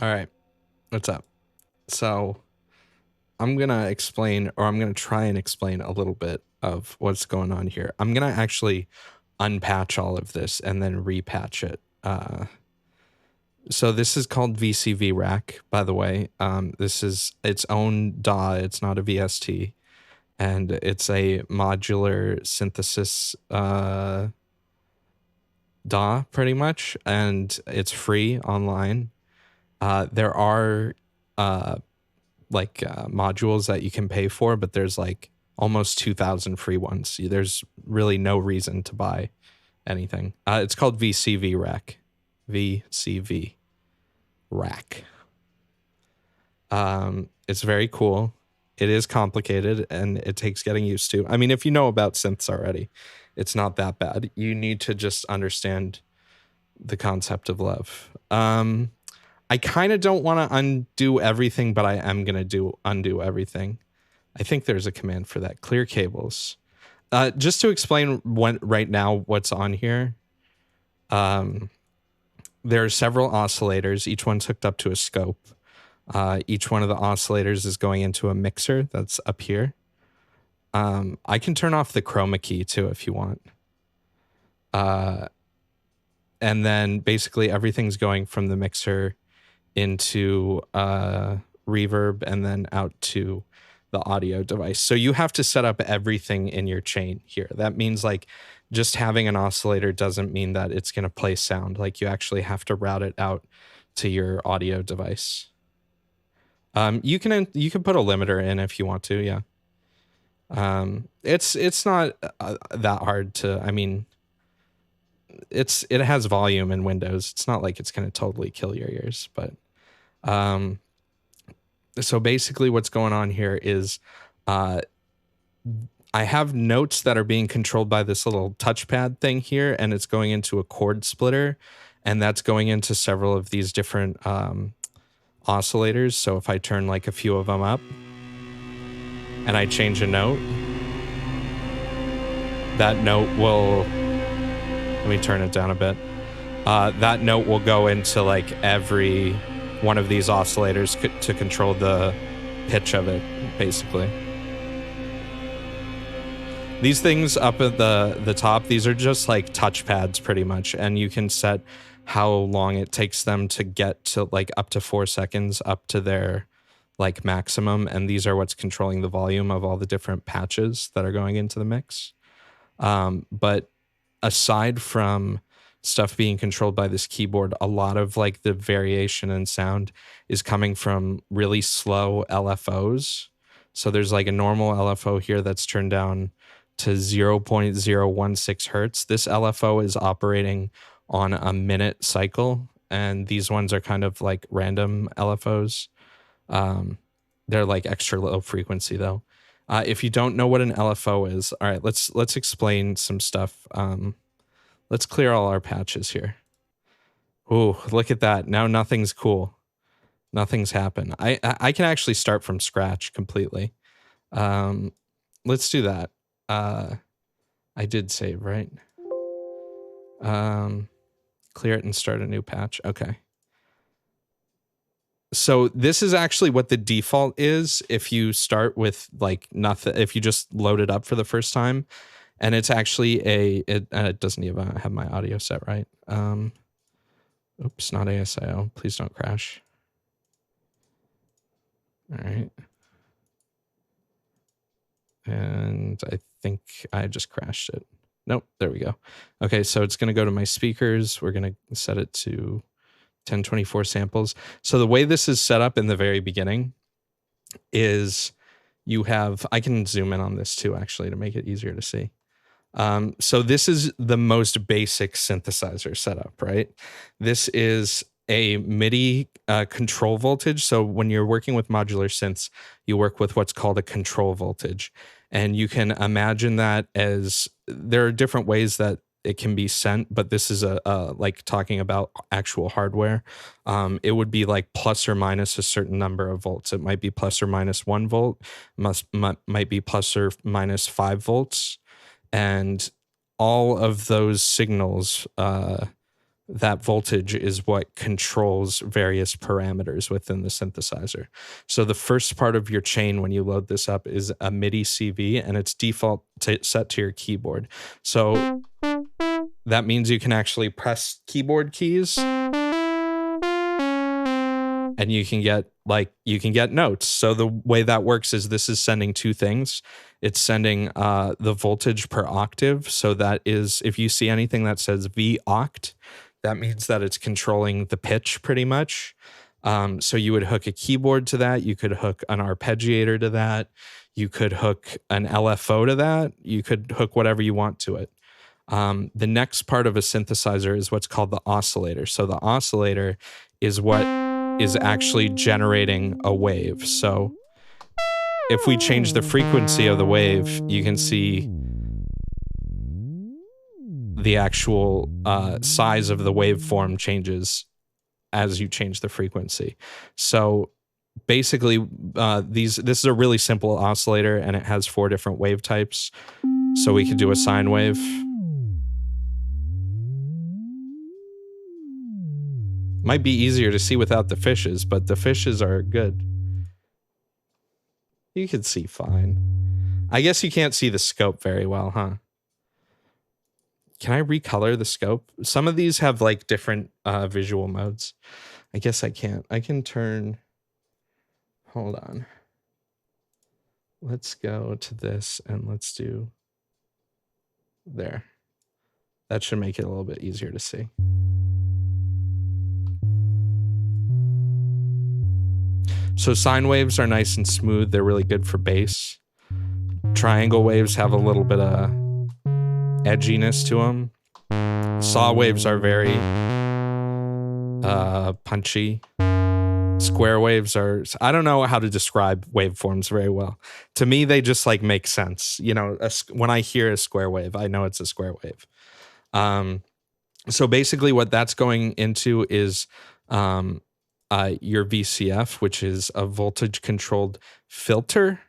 All right, what's up? So I'm gonna explain, or I'm gonna try and explain a little bit of what's going on here. I'm gonna actually unpatch all of this and then repatch it. So this is called VCV Rack, by the way. This is its own DAW. It's not a VST, and it's a modular synthesis DAW, pretty much, and it's free online. There are modules that you can pay for, but there's like almost 2,000 free ones. There's really no reason to buy anything. It's called VCV Rack. VCV Rack. It's very cool. It is complicated and it takes getting used to. I mean, if you know about synths already, it's not that bad. You need to just understand the concept of love. I kind of don't want to undo everything, but I am going to undo everything. I think there's a command for that. Clear cables. Just to explain right now what's on here. There are several oscillators. Each one's hooked up to a scope. Each one of the oscillators is going into a mixer that's up here. I can turn off the chroma key too if you want. And then basically everything's going from the mixer into reverb and then out to the audio device. So you have to set up everything in your chain here. That means like just having an oscillator doesn't mean that it's going to play sound. Like you actually have to route it out to your audio device. You can put a limiter in if you want to, yeah. It's not that hard to, I mean, it has volume in Windows. It's not like it's going to totally kill your ears, but so basically what's going on here is I have notes that are being controlled by this little touchpad thing here, and it's going into a chord splitter, and that's going into several of these different oscillators. So if I turn like a few of them up and I change a note, that note will, let me turn it down a bit. That note will go into like every one of these oscillators to control the pitch of it, basically. These things up at the top, these are just like touchpads pretty much, and you can set how long it takes them to get to like up to 4 seconds up to their like maximum, and these are what's controlling the volume of all the different patches that are going into the mix. But aside from stuff being controlled by this keyboard, a lot of like the variation in sound is coming from really slow LFOs. So there's like a normal LFO here that's turned down to 0.016 hertz. This LFO is operating on a minute cycle, and these ones are kind of like random LFOs. They're like extra low frequency though. If you don't know what an LFO is, all right, let's explain some stuff. Let's clear all our patches here. Ooh, look at that. Now nothing's cool. Nothing's happened. I can actually start from scratch completely. Let's do that. I did save, right? Clear it and start a new patch. Okay. So this is actually what the default is if you start with like nothing, if you just load it up for the first time. And it's actually it doesn't even have my audio set right. Oops, not ASIO. Please don't crash. All right. And I think I just crashed it. Nope, there we go. Okay, so it's going to go to my speakers. We're going to set it to 1024 samples. So the way this is set up in the very beginning is you have, I can zoom in on this too, actually, to make it easier to see. So this is the most basic synthesizer setup, right? This is a MIDI control voltage. So when you're working with modular synths, you work with what's called a control voltage. And you can imagine that as there are different ways that it can be sent, but this is a like talking about actual hardware. It would be like plus or minus a certain number of volts. It might be plus or minus 1 volt, might be plus or minus 5 volts, and all of those signals, that voltage is what controls various parameters within the synthesizer. So the first part of your chain when you load this up is a MIDI CV, and it's default set to your keyboard. So that means you can actually press keyboard keys and you can get notes. So the way that works is this is sending two things. It's sending the voltage per octave. So that is, if you see anything that says V oct, that means that it's controlling the pitch pretty much. So you would hook a keyboard to that. You could hook an arpeggiator to that. You could hook an LFO to that. You could hook whatever you want to it. The next part of a synthesizer is what's called the oscillator. So the oscillator is what is actually generating a wave. So if we change the frequency of the wave, you can see the actual size of the waveform changes as you change the frequency. So basically, this is a really simple oscillator, and it has 4 different wave types. So we could do a sine wave. Might be easier to see without the fishes, but the fishes are good. You can see fine. I guess you can't see the scope very well, huh? Can I recolor the scope? Some of these have like different visual modes. I guess I can't. I can turn, hold on. Let's go to this and let's do there. That should make it a little bit easier to see. So sine waves are nice and smooth. They're really good for bass. Triangle waves have a little bit of edginess to them. Saw waves are very punchy. Square waves are, I don't know how to describe waveforms very well. To me, they just like make sense. You know, when I hear a square wave, I know it's a square wave. So basically what that's going into is your VCF, which is a voltage controlled filter.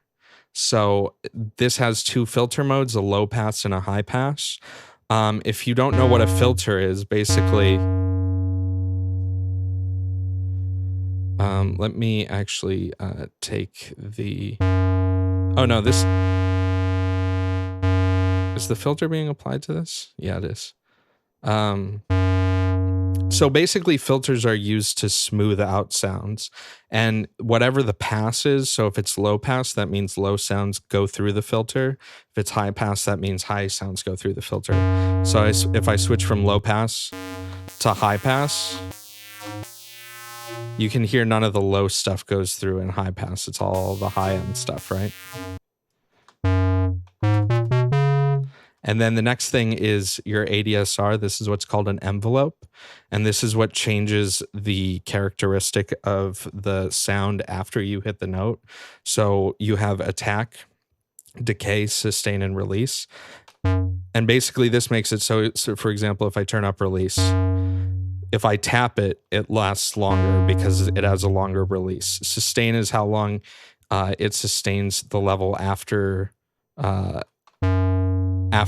So this has 2 filter modes, a low pass and a high pass. If you don't know what a filter is, basically, let me actually take the, oh no, this, is the filter being applied to this? Yeah, it is. So basically filters are used to smooth out sounds, and whatever the pass is, so if it's low pass, that means low sounds go through the filter. If it's high pass, that means high sounds go through the filter. So if I switch from low pass to high pass, you can hear none of the low stuff goes through in high pass. It's all the high end stuff, right? And then the next thing is your ADSR. This is what's called an envelope. And this is what changes the characteristic of the sound after you hit the note. So you have attack, decay, sustain, and release. And basically this makes it so for example, if I turn up release, if I tap it, it lasts longer because it has a longer release. Sustain is how long it sustains the level after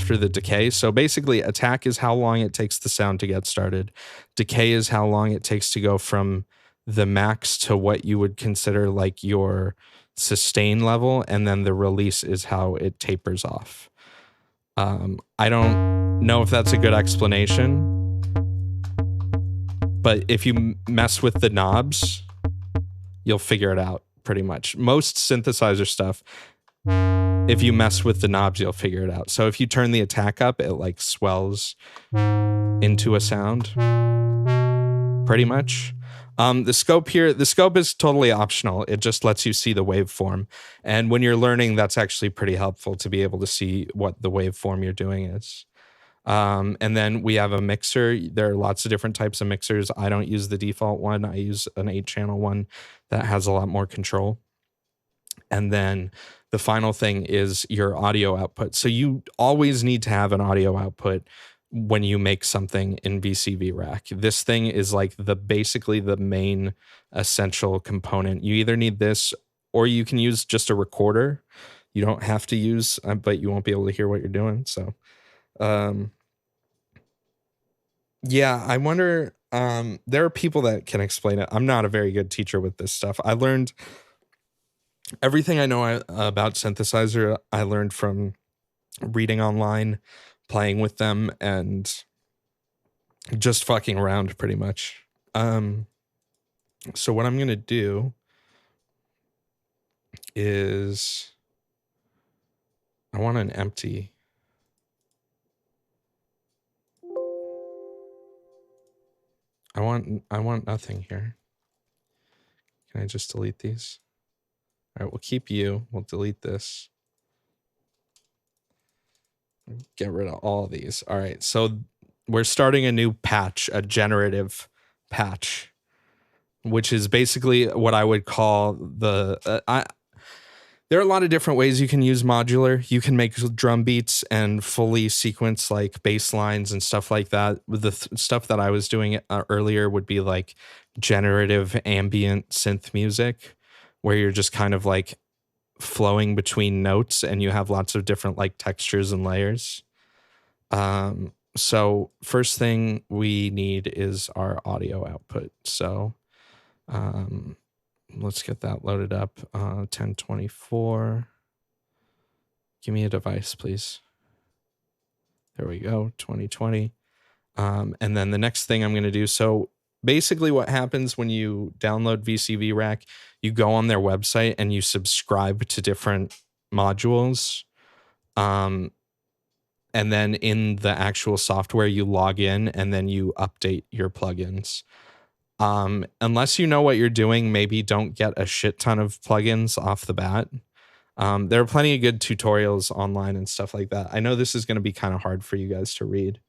the decay. So basically attack is how long it takes the sound to get started. Decay is how long it takes to go from the max to what you would consider like your sustain level. And then the release is how it tapers off. I don't know if that's a good explanation, but if you mess with the knobs, you'll figure it out pretty much. Most synthesizer stuff, if you mess with the knobs, you'll figure it out. So if you turn the attack up, it like swells into a sound pretty much. The scope here, the scope is totally optional. It just lets you see the waveform. And when you're learning, that's actually pretty helpful to be able to see what the waveform you're doing is. And then we have a mixer. There are lots of different types of mixers. I don't use the default one. I use an 8-channel one that has a lot more control. And then the final thing is your audio output. So you always need to have an audio output when you make something in VCV Rack. This thing is like basically the main essential component. You either need this or you can use just a recorder. You don't have to use, but you won't be able to hear what you're doing. So, yeah, I wonder. There are people that can explain it. I'm not a very good teacher with this stuff. I learned everything I know about synthesizer. I learned from reading online, playing with them, and just fucking around pretty much. So what I'm gonna do is I want an empty. I want nothing here. Can I just delete these? All right, we'll keep you. We'll delete this. Get rid of all of these. All right, so we're starting a new patch, a generative patch, which is basically what I would call there are a lot of different ways you can use modular. You can make drum beats and fully sequence like bass lines and stuff like that. The stuff that I was doing earlier would be like generative ambient synth music, where you're just kind of like flowing between notes and you have lots of different like textures and layers. So first thing we need is our audio output. So let's get that loaded up. 1024. Give me a device, please. There we go, 2020. And then the next thing I'm going to do, so basically what happens when you download VCV Rack, you go on their website and you subscribe to different modules. And then in the actual software, you log in and then you update your plugins. Unless you know what you're doing, maybe don't get a shit ton of plugins off the bat. There are plenty of good tutorials online and stuff like that. I know this is going to be kind of hard for you guys to read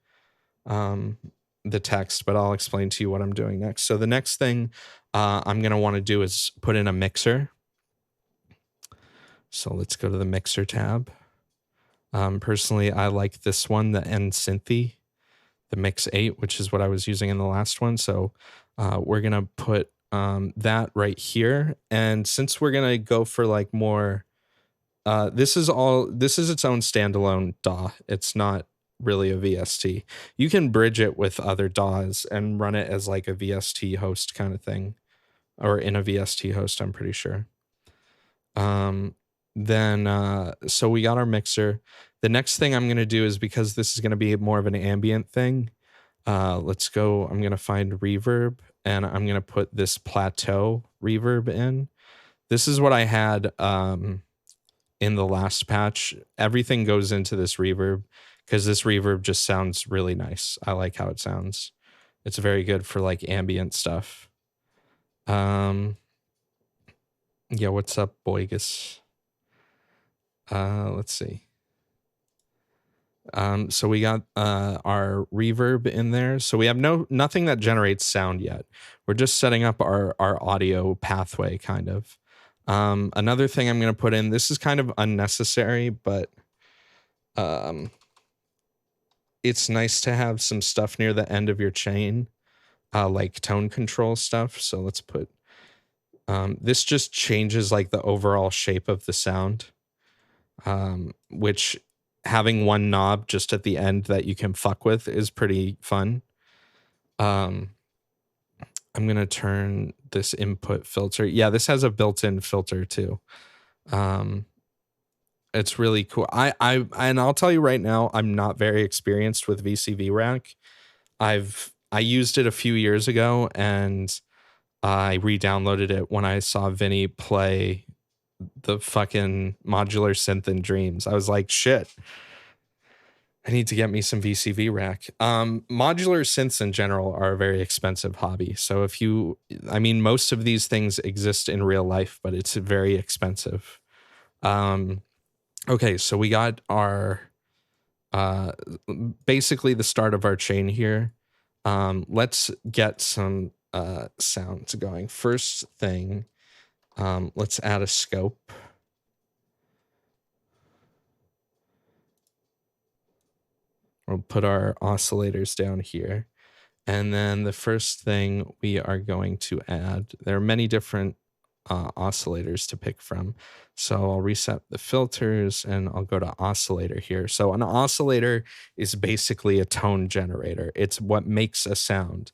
the text, but I'll explain to you what I'm doing next. So the next thing I'm going to want to do is put in a mixer. So let's go to the mixer tab. Personally, I like this one, the N-Synthy, the Mix 8, which is what I was using in the last one. So we're going to put that right here. And since we're going to go for like more, this is its own standalone DAW. It's not really a VST. You can bridge it with other DAWs and run it as like a VST host kind of thing, or in a VST host, I'm pretty sure. So we got our mixer. The next thing I'm going to do is, because this is going to be more of an ambient thing, let's go. I'm going to find reverb and I'm going to put this plateau reverb in. This is what I had in the last patch. Everything goes into this reverb because this reverb just sounds really nice. I like how it sounds. It's very good for like ambient stuff. Yeah, what's up, Boygus? Let's see. So we got our reverb in there. So we have nothing that generates sound yet. We're just setting up our audio pathway, kind of. Another thing I'm going to put in, this is kind of unnecessary, but it's nice to have some stuff near the end of your chain, like tone control stuff. So let's put, this just changes like the overall shape of the sound, which having one knob just at the end that you can fuck with is pretty fun. I'm going to turn this input filter. Yeah, this has a built-in filter too. It's really cool. And I'll tell you right now, I'm not very experienced with VCV Rack. I used it a few years ago and I re-downloaded it when I saw Vinny play the fucking modular synth in Dreams. I was like, shit, I need to get me some VCV Rack. Modular synths in general are a very expensive hobby. So most of these things exist in real life, but it's very expensive. Okay, so we got our basically the start of our chain here. Let's get some sounds going. First thing, let's add a scope. We'll put our oscillators down here. And then the first thing we are going to add, there are many different oscillators to pick from. So I'll reset the filters and I'll go to oscillator here. So an oscillator is basically a tone generator. It's what makes a sound.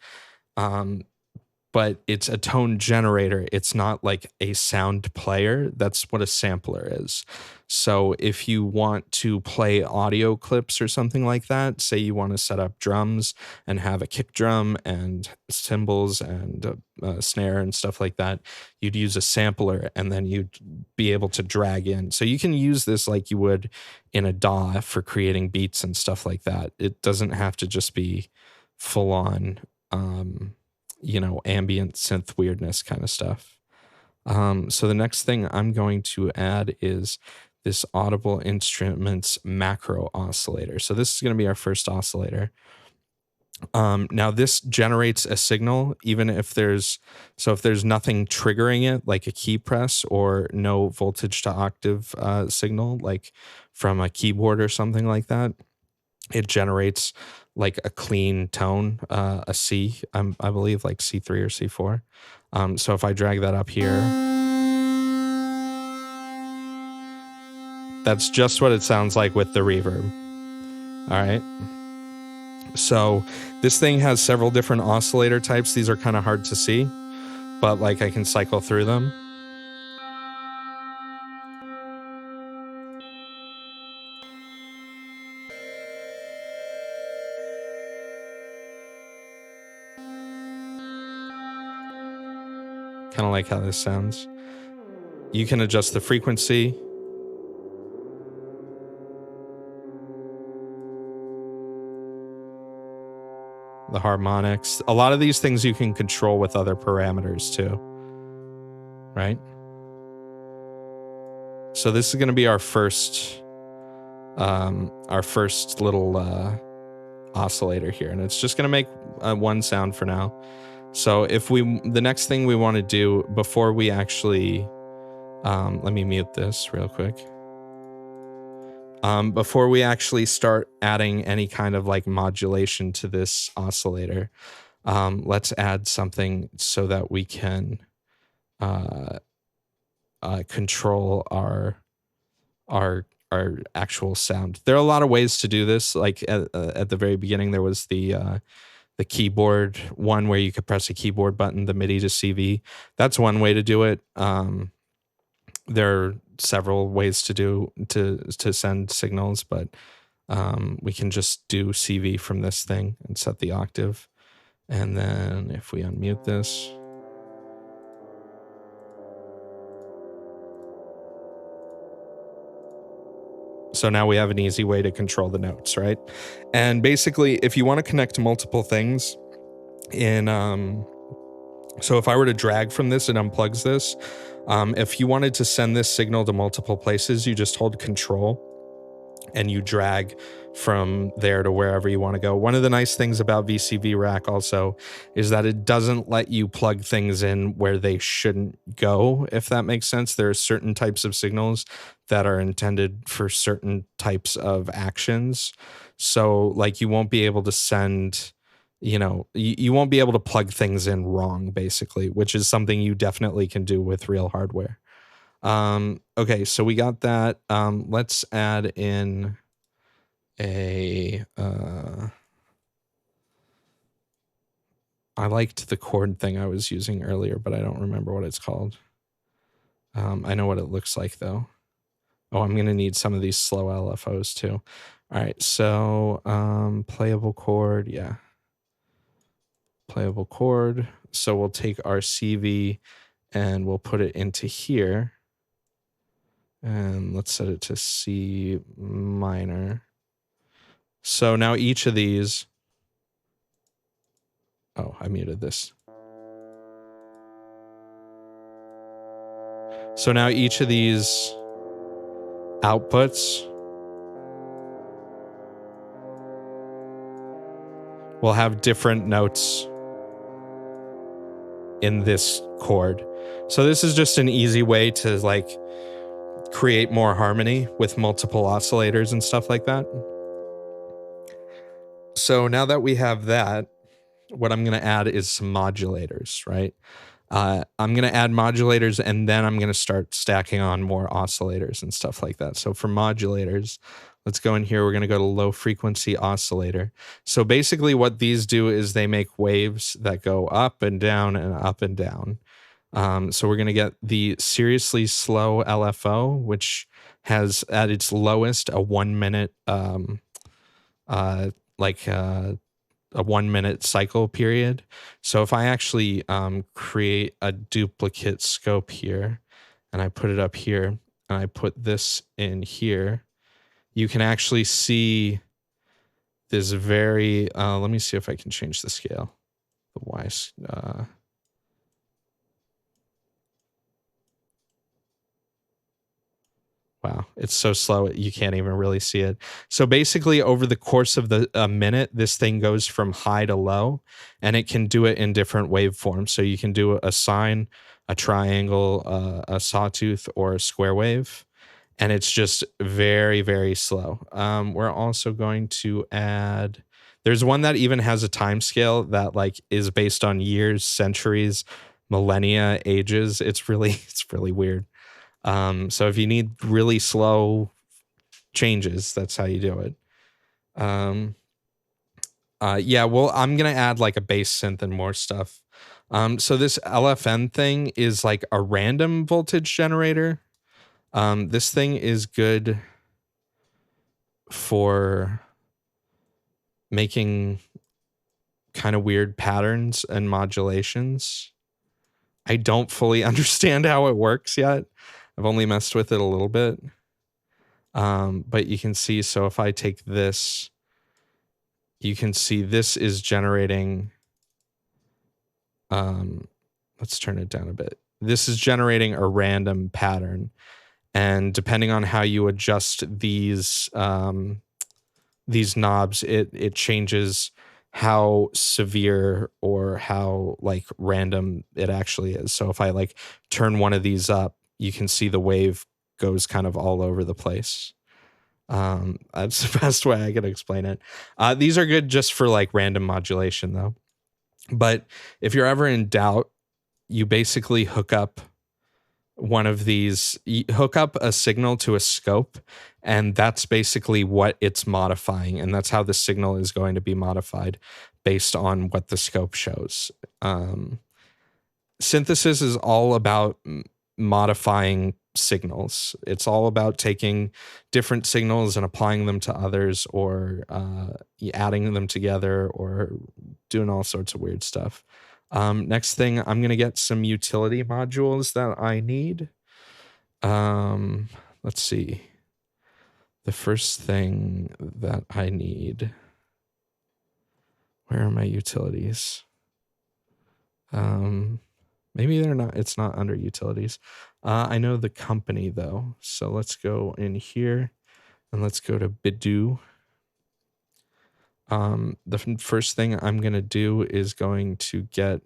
But it's a tone generator. It's not like a sound player. That's what a sampler is. So if you want to play audio clips or something like that, say you want to set up drums and have a kick drum and cymbals and a snare and stuff like that, you'd use a sampler and then you'd be able to drag in. So you can use this like you would in a DAW for creating beats and stuff like that. It doesn't have to just be full on ambient synth weirdness kind of stuff. So the next thing I'm going to add is this Audible Instruments macro oscillator. So this is going to be our first oscillator. Now this generates a signal even if there's nothing triggering it, like a key press or no voltage to octave signal, like from a keyboard or something like that. It generates like a clean tone, a C, I believe like C3 or C4. So if I drag that up here, that's just what it sounds like with the reverb. All right. So this thing has several different oscillator types. These are kind of hard to see, but like I can cycle through them. Kind of like how this sounds. You can adjust the frequency. The harmonics. A lot of these things you can control with other parameters too, right? So this is going to be our first little oscillator here, and it's just going to make one sound for now. So the next thing we want to do before we actually, let me mute this real quick. Before we actually start adding any kind of like modulation to this oscillator, let's add something so that we can control our actual sound. There are a lot of ways to do this. Like at the very beginning, there was the keyboard one where you could press a keyboard button, the MIDI to CV. That's one way to do it. There are several ways to send signals, but we can just do CV from this thing and set the octave. And then if we unmute this, so now we have an easy way to control the notes, right? And basically, if you want to connect multiple things in, so if I were to drag from this, it unplugs this. If you wanted to send this signal to multiple places, you just hold Control and you drag from there to wherever you want to go. One of the nice things about VCV Rack also is that it doesn't let you plug things in where they shouldn't go, if that makes sense. There are certain types of signals that are intended for certain types of actions. So like you won't be able to send, you won't be able to plug things in wrong, basically, which is something you definitely can do with real hardware. Okay, so we got that. Let's add in I liked the chord thing I was using earlier, but I don't remember what it's called. I know what it looks like though. Oh, I'm going to need some of these slow LFOs too. All right, so playable chord, yeah. Playable chord. So we'll take our CV and we'll put it into here. And let's set it to C minor. So now each of these, oh, I muted this. So now each of these outputs will have different notes in this chord. So this is just an easy way to like create more harmony with multiple oscillators and stuff like that. So now that we have that, what I'm going to add is some modulators, right? I'm going to add modulators and then I'm going to start stacking on more oscillators and stuff like that. So for modulators, let's go in here. We're going to go to low frequency oscillator. So basically what these do is they make waves that go up and down and up and down. So we're going to get the seriously slow LFO, which has at its lowest a 1 minute, like a 1 minute cycle period. So if I actually create a duplicate scope here and I put it up here and I put this in here, you can actually see this very, let me see if I can change the scale. The Y, wow, it's so slow you can't even really see it. So basically over the course of a minute, this thing goes from high to low and it can do it in different waveforms. So you can do a sine, a triangle, a sawtooth, or a square wave. And it's just very, very slow. We're also going to add, there's one that even has a time scale that like is based on years, centuries, millennia, ages. It's really weird. So if you need really slow changes, that's how you do it. Yeah, well, I'm going to add like a bass synth and more stuff. So this LFN thing is like a random voltage generator. This thing is good for making kind of weird patterns and modulations. I don't fully understand how it works yet. I've only messed with it a little bit. But you can see, so if I take this, you can see this is generating, let's turn it down a bit. This is generating a random pattern. And depending on how you adjust these knobs, it changes how severe or how like random it actually is. So if I like turn one of these up, you can see the wave goes kind of all over the place. That's the best way I can explain it. These are good just for like random modulation though. But if you're ever in doubt, you basically hook up one of these, hook up a signal to a scope, and that's basically what it's modifying. And that's how the signal is going to be modified based on what the scope shows. Synthesis is all about modifying signals. It's all about taking different signals and applying them to others, or adding them together, or doing all sorts of weird stuff. Next thing, I'm going to get some utility modules that I need. Let's see. The first thing that I need, where are my utilities? Maybe they're not, it's not under utilities. I know the company though. So let's go in here and let's go to Bidoo. The first thing I'm going to do is going to get,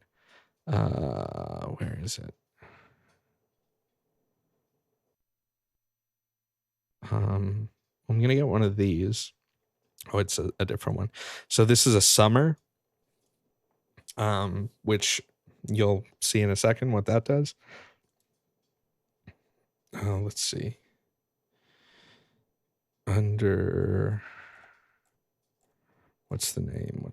where is it? I'm going to get one of these. Oh, it's a different one. So this is a summer, which you'll see in a second what that does. Let's see. Under, what's the name?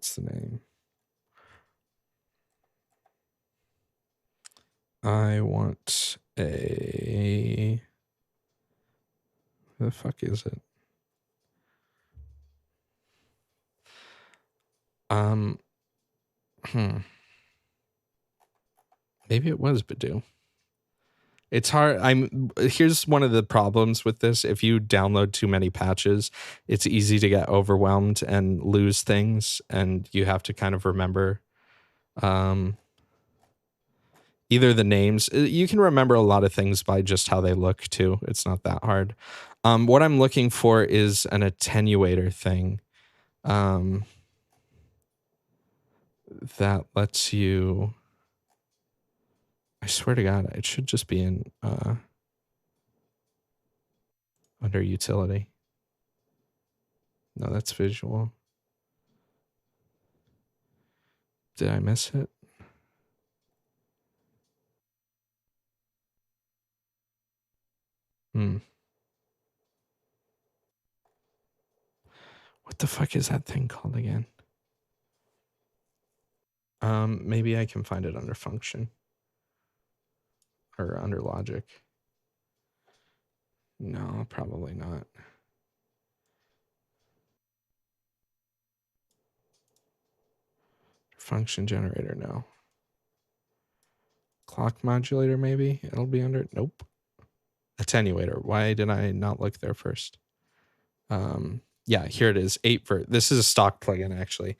I want a, who the fuck is it? Maybe it was Bidoo. It's hard. Here's one of the problems with this. If you download too many patches, it's easy to get overwhelmed and lose things, and you have to kind of remember either the names. You can remember a lot of things by just how they look too. It's not that hard. What I'm looking for is an attenuator thing that lets you, I swear to God, it should just be in under utility. No, that's visual. Did I miss it? What the fuck is that thing called again? Maybe I can find it under function or under logic. No, probably not. Function generator, no. Clock modulator, maybe it'll be under. Nope. Attenuator. Why did I not look there first? Yeah, here it is. 8 this is a stock plugin, actually.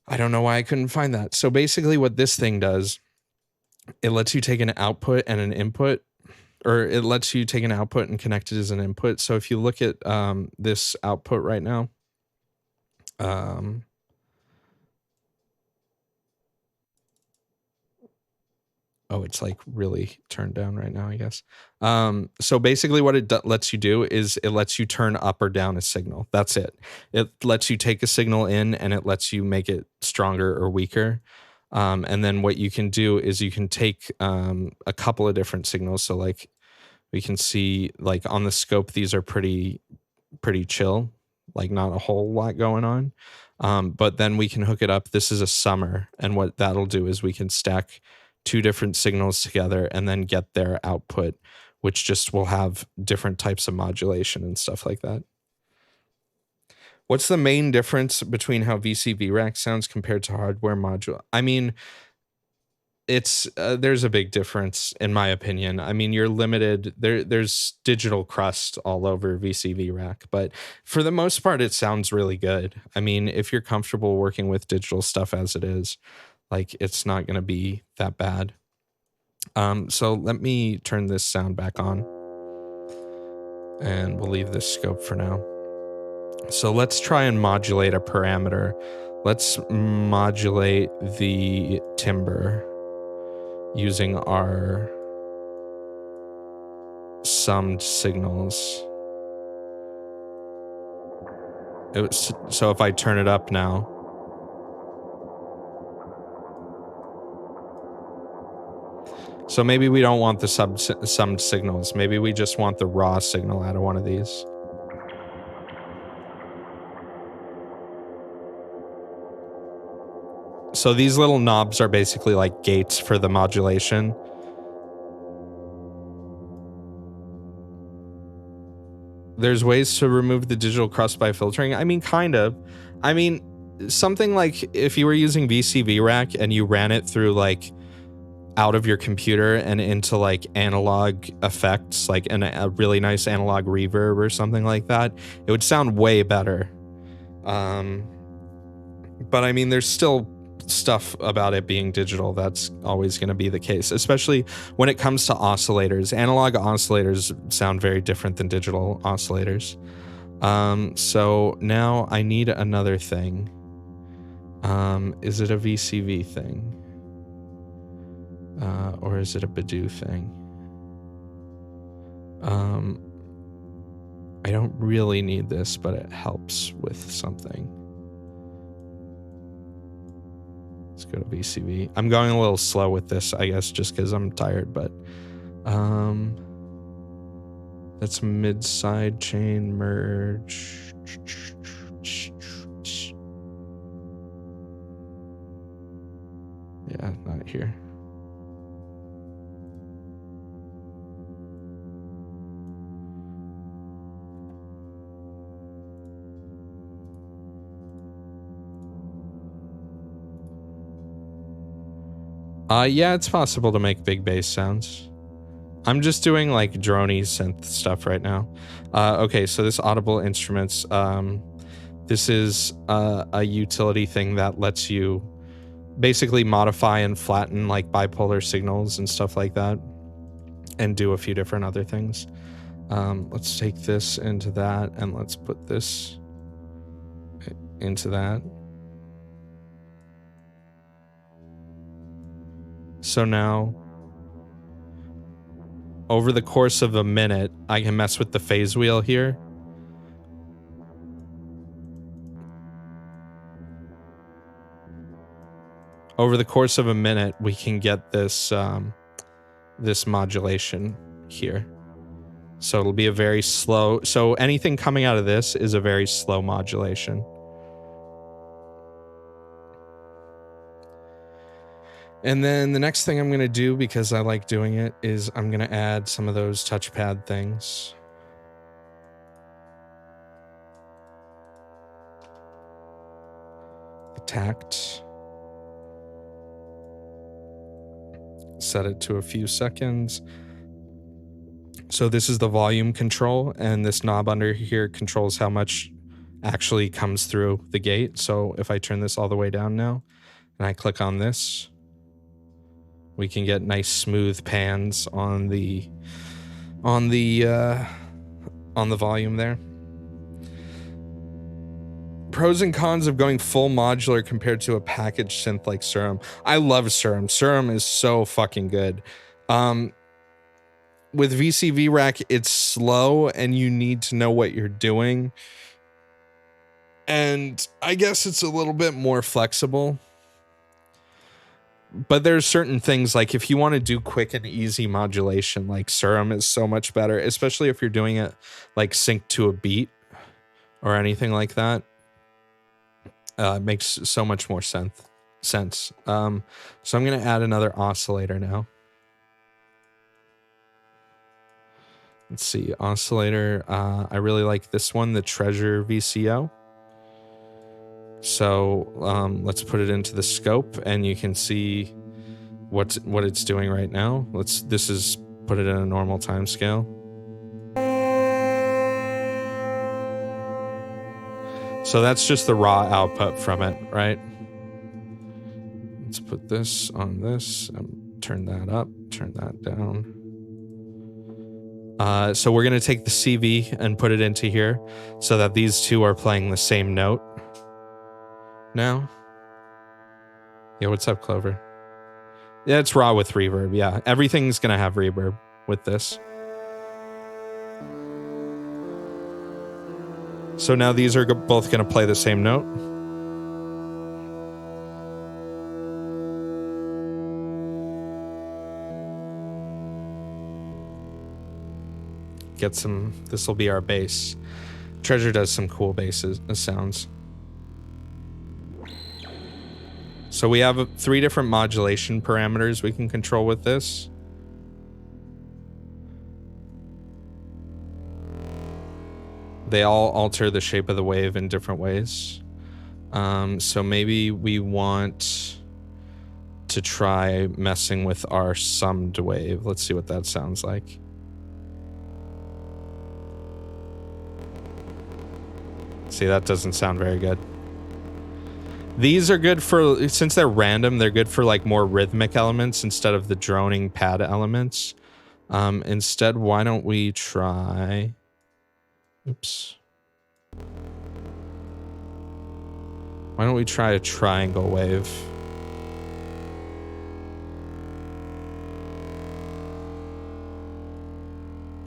I don't know why I couldn't find that. So basically what this thing does, it lets you take an output and an input, or it lets you take an output and connect it as an input. So if you look at this output right now, oh, it's like really turned down right now, I guess. So basically what it lets you do is it lets you turn up or down a signal. That's it. It lets you take a signal in and it lets you make it stronger or weaker. And then what you can do is you can take a couple of different signals. So like we can see like on the scope, these are pretty chill, like not a whole lot going on. But then we can hook it up. This is a summer. And what that'll do is we can stack 2 different signals together and then get their output, which just will have different types of modulation and stuff like that. What's the main difference between how VCV rack sounds compared to hardware module? I mean, it's there's a big difference in my opinion. I mean, you're limited. There's digital crust all over VCV rack, but for the most part, it sounds really good. I mean, if you're comfortable working with digital stuff as it is, like it's not going to be that bad. So let me turn this sound back on and we'll leave this scope for now. So let's try and modulate a parameter. Let's modulate the timbre using our summed signals. So if I turn it up now, so maybe we don't want the summed signals. Maybe we just want the raw signal out of one of these. So these little knobs are basically like gates for the modulation. There's ways to remove the digital crust by filtering. I mean, kind of. I mean, something like if you were using VCV rack and you ran it through like out of your computer and into like analog effects, like a really nice analog reverb or something like that, it would sound way better. But I mean, there's still stuff about it being digital that's always going to be the case, especially when it comes to oscillators. Analog oscillators sound very different than digital oscillators. So now I need another thing. Is it a VCV thing? Or is it a Badu thing? I don't really need this, but it helps with something. Let's go to VCV. I'm going a little slow with this, I guess, just because I'm tired, but that's mid-side chain merge. Yeah, not here. Yeah, it's possible to make big bass sounds. I'm just doing like droney synth stuff right now. Okay, so this Audible Instruments, this is a utility thing that lets you basically modify and flatten like bipolar signals and stuff like that, and do a few different other things. Let's take this into that, and let's put this into that. So now, over the course of a minute, I can mess with the phase wheel here. over the course of a minute, we can get this this modulation here. So it'll be a very slow. So anything coming out of this is a very slow modulation. And then the next thing I'm going to do, because I like doing it, is I'm going to add some of those touchpad things. The tact. Set it to a few seconds. So this is the volume control, and this knob under here controls how much actually comes through the gate. So if I turn this all the way down now, and I click on this, we can get nice smooth pans on the volume there. Pros and cons of going full modular compared to a packaged synth like Serum. I love Serum. Serum is so fucking good. With VCV Rack, it's slow and you need to know what you're doing. And I guess it's a little bit more flexible. But there's certain things, like if you want to do quick and easy modulation, like Serum is so much better, especially if you're doing it like synced to a beat or anything like that. It makes so much more sense. So I'm going to add another oscillator now. Let's see, oscillator. I really like this one, the Treasure VCO. So let's put it into the scope, and you can see what it's doing right now. This is put it in a normal time scale. So that's just the raw output from it, right? Let's put this on this, and turn that up, turn that down. So we're going to take the CV and put it into here so that these two are playing the same note now. Yeah, what's up, Clover? Yeah, it's raw with reverb. Yeah, everything's going to have reverb with this. So now these are both going to play the same note. Get some, this will be our bass. Treasure does some cool basses sounds. So we have 3 different modulation parameters we can control with this. They all alter the shape of the wave in different ways. So maybe we want to try messing with our summed wave. Let's see what that sounds like. See, that doesn't sound very good. These are good for, since they're random, they're good for like more rhythmic elements instead of the droning pad elements. Instead, why don't we try... Oops. Why don't we try a triangle wave?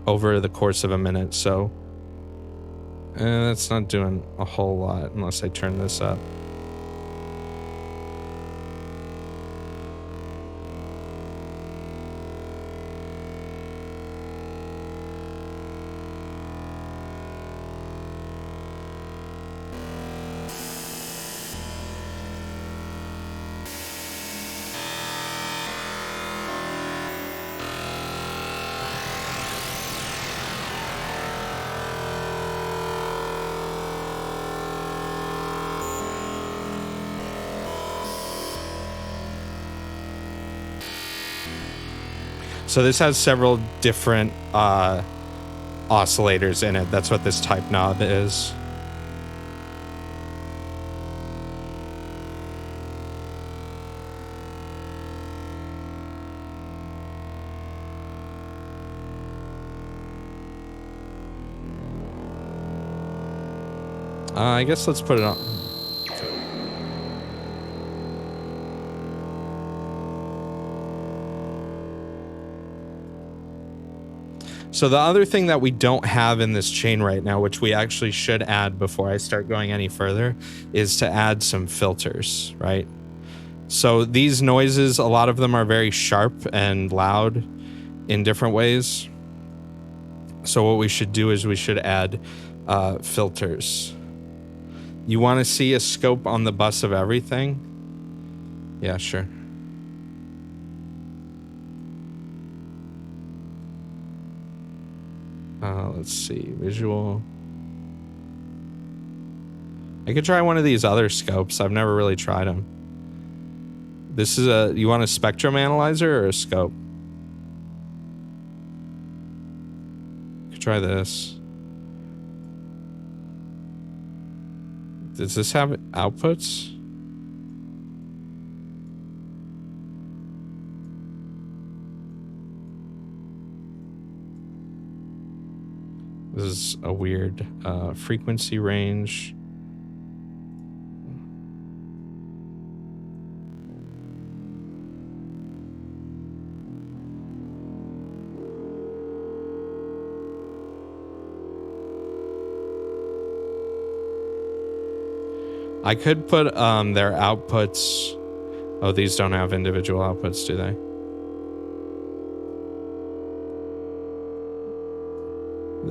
Over the course of a minute, so... that's not doing a whole lot unless I turn this up. So this has several different oscillators in it. That's what this type knob is. I guess let's put it on. So the other thing that we don't have in this chain right now, which we actually should add before I start going any further, is to add some filters, right? So these noises, a lot of them are very sharp and loud in different ways. So what we should do is we should add filters. You want to see a scope on the bus of everything? Yeah, sure. Let's see, visual. I could try one of these other scopes. I've never really tried them. This is you want a spectrum analyzer or a scope? Could try this. Does this have outputs? This is a weird frequency range. I could put their outputs. Oh, these don't have individual outputs, do they?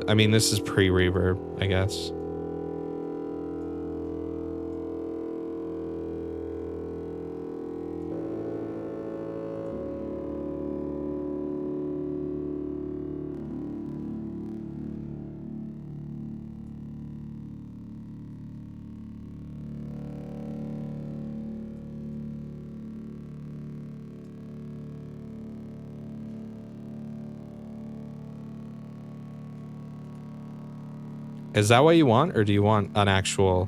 I mean, this is pre-reverb, I guess. Is that what you want, or do you want an actual?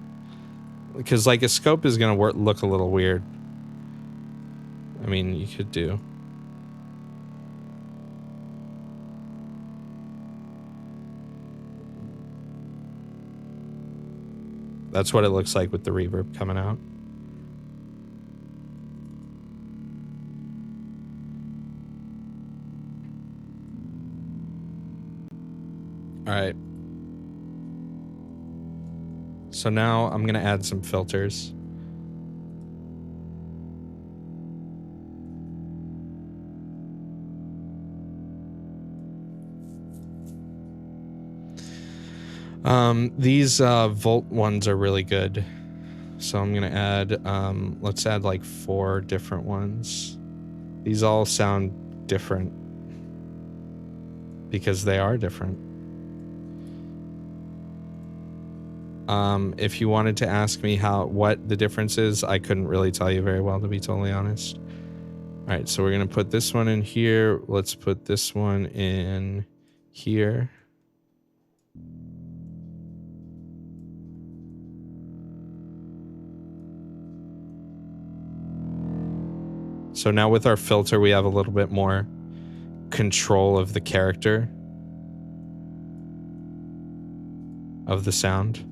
Because like a scope is gonna look a little weird. I mean, you could do. That's what it looks like with the reverb coming out. All right. So now I'm gonna add some filters. These volt ones are really good. So I'm gonna add, let's add like 4 different ones. These all sound different because they are different. If you wanted to ask me what the difference is, I couldn't really tell you very well, to be totally honest. All right, so we're gonna put this one in here. Let's put this one in here. So now with our filter, we have a little bit more control of the character of the sound.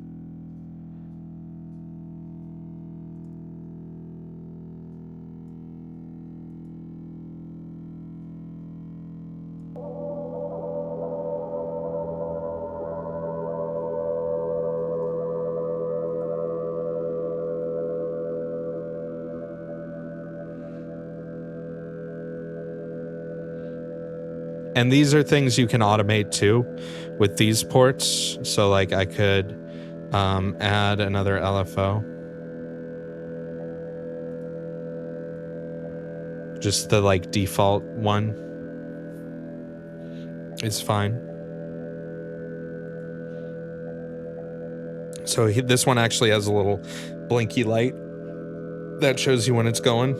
And these are things you can automate too with these ports. So like I could add another LFO. Just the like default one is fine. So this one actually has a little blinky light that shows you when it's going.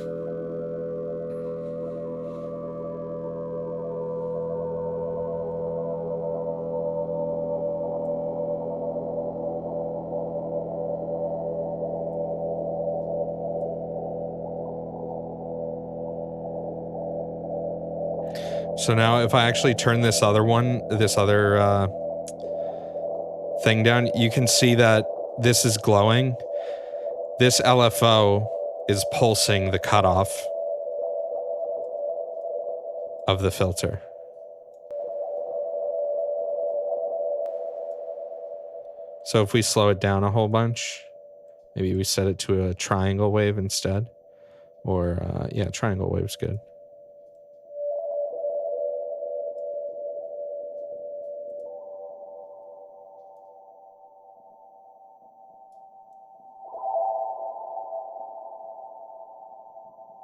So now if I actually turn this other thing down, you can see that this is glowing. This LFO is pulsing the cutoff of the filter. So if we slow it down a whole bunch, maybe we set it to a triangle wave instead. Or yeah, triangle wave's good.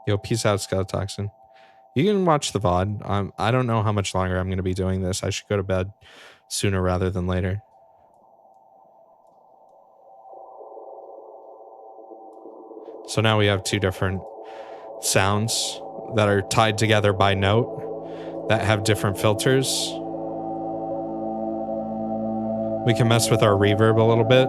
Yo, peace out, Skeleton. You can watch the VOD. I don't know how much longer I'm going to be doing this. I should go to bed sooner rather than later. So now we have two different sounds that are tied together by note that have different filters. We can mess with our reverb a little bit.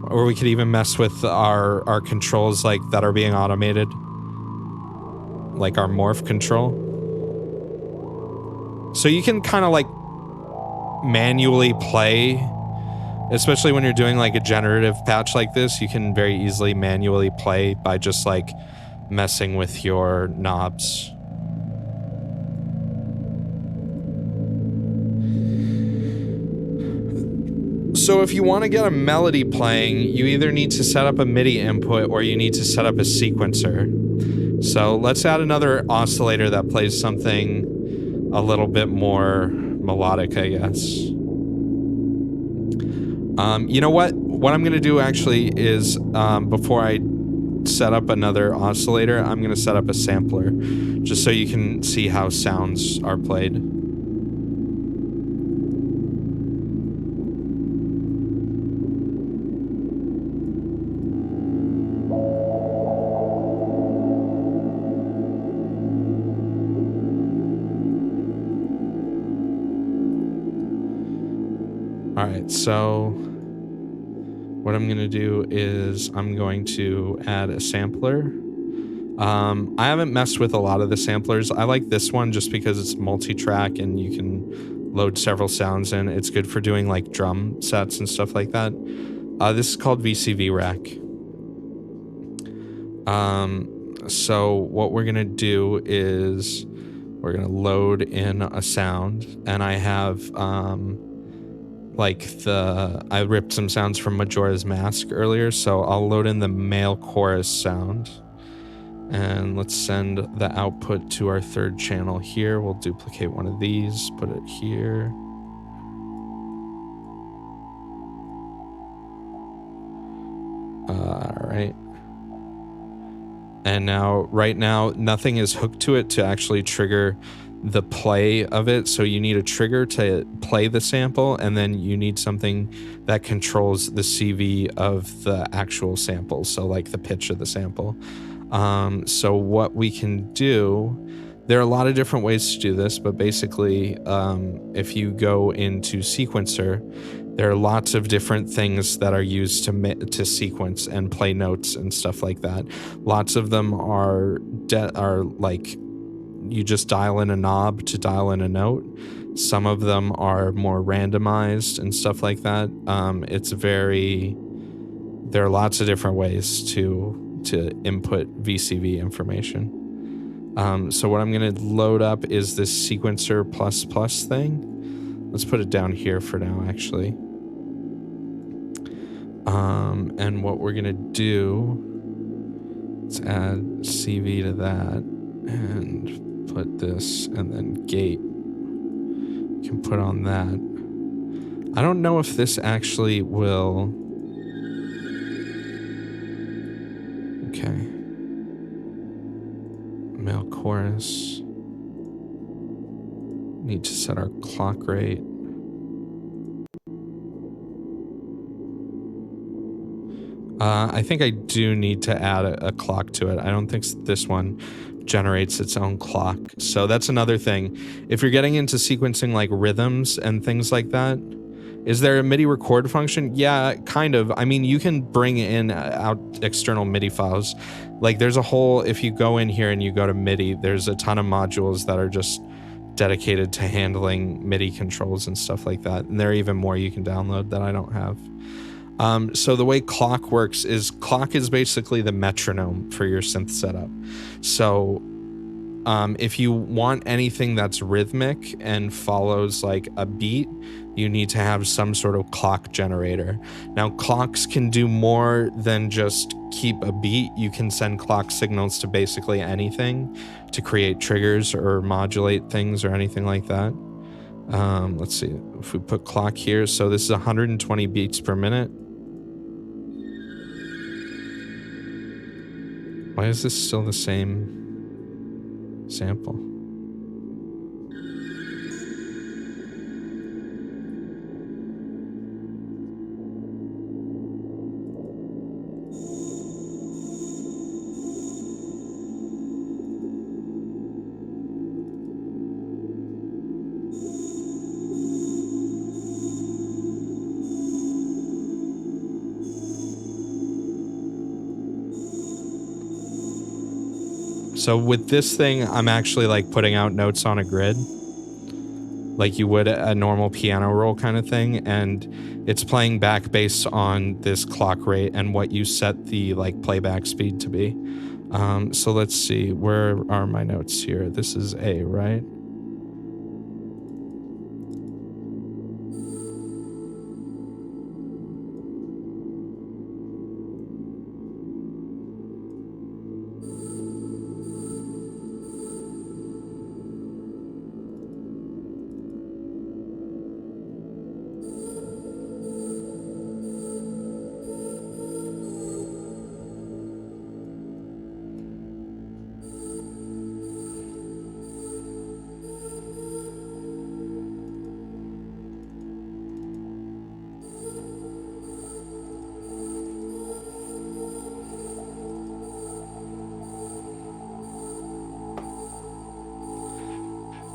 Or we could even mess with our controls like that are being automated. Like our morph control. So you can kind of like manually play, especially when you're doing like a generative patch like this, you can very easily manually play by just like messing with your knobs. So if you want to get a melody playing, you either need to set up a MIDI input or you need to set up a sequencer. So let's add another oscillator that plays something a little bit more melodic, I guess. You know what? What I'm going to do actually is before I set up another oscillator, I'm going to set up a sampler just so you can see how sounds are played. Alright, so what I'm going to do is I'm going to add a sampler. I haven't messed with a lot of the samplers. I like this one just because it's multi-track and you can load several sounds in. It's good for doing like drum sets and stuff like that. This is called VCV Rack. So what we're going to do is we're going to load in a sound, and I have I ripped some sounds from Majora's Mask earlier, so I'll load in the male chorus sound. And let's send the output to our third channel here. We'll duplicate one of these, put it here. All right. And now, right now, nothing is hooked to it to actually trigger the play of it. So you need a trigger to play the sample, and then you need something that controls the CV of the actual sample. So like the pitch of the sample. So what we can do, there are a lot of different ways to do this, but basically, if you go into sequencer, there are lots of different things that are used to sequence and play notes and stuff like that. Lots of them are like you just dial in a knob to dial in a note. Some of them are more randomized and stuff like that. There are lots of different ways to input VCV information. So what I'm going to load up is this sequencer ++ thing. Let's put it down here for now, actually. And what we're going to do, let's add CV to that and put this, and then gate can put on that. I don't know if this actually will. Okay. Male chorus. Need to set our clock rate. I think I do need to add a clock to it. I don't think this one generates its own clock. So that's another thing. If you're getting into sequencing like rhythms and things like that, is there a MIDI record function? Yeah, kind of. I mean, you can bring in out external MIDI files. Like there's a whole, if you go in here and you go to MIDI, there's a ton of modules that are just dedicated to handling MIDI controls and stuff like that. And there are even more you can download that I don't have. So the way clock works is clock is basically the metronome for your synth setup. So If you want anything that's rhythmic and follows like a beat, you need to have some sort of clock generator. Now, clocks can do more than just keep a beat. You can send clock signals to basically anything to create triggers or modulate things or anything like that. Let's see if we put clock here. So this is 120 beats per minute. Why is this still the same sample? So with this thing, I'm actually like putting out notes on a grid like you would a normal piano roll kind of thing, and it's playing back based on this clock rate and what you set the like playback speed to be. So let's see, where are my notes here? This is A, right?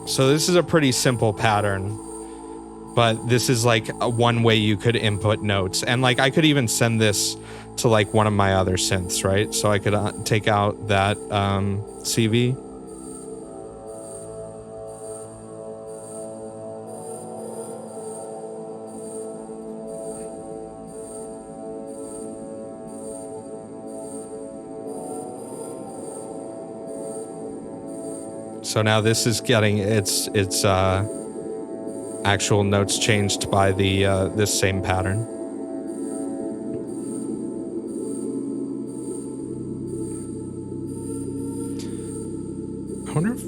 So this is a pretty simple pattern, but this is like one way you could input notes. And like I could even send this to like one of my other synths, right? So I could take out that CV. So now this is getting its actual notes changed by the this same pattern. I wonder if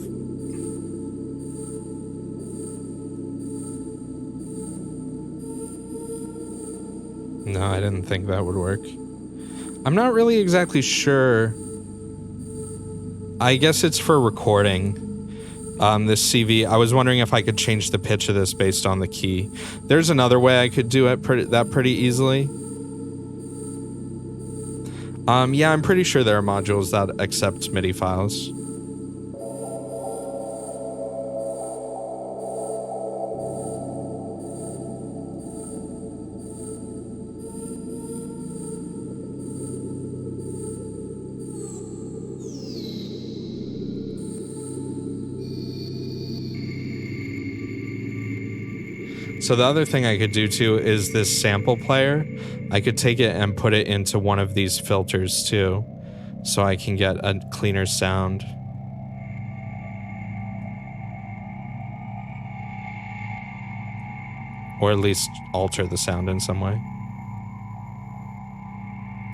no, I didn't think that would work. I'm not really exactly sure. I guess it's for recording. This CV, I was wondering if I could change the pitch of this based on the key. There's another way I could do it pretty easily. Yeah, I'm pretty sure there are modules that accept MIDI files. So the other thing I could do too is this sample player. I could take it and put it into one of these filters too, so I can get a cleaner sound. Or at least alter the sound in some way.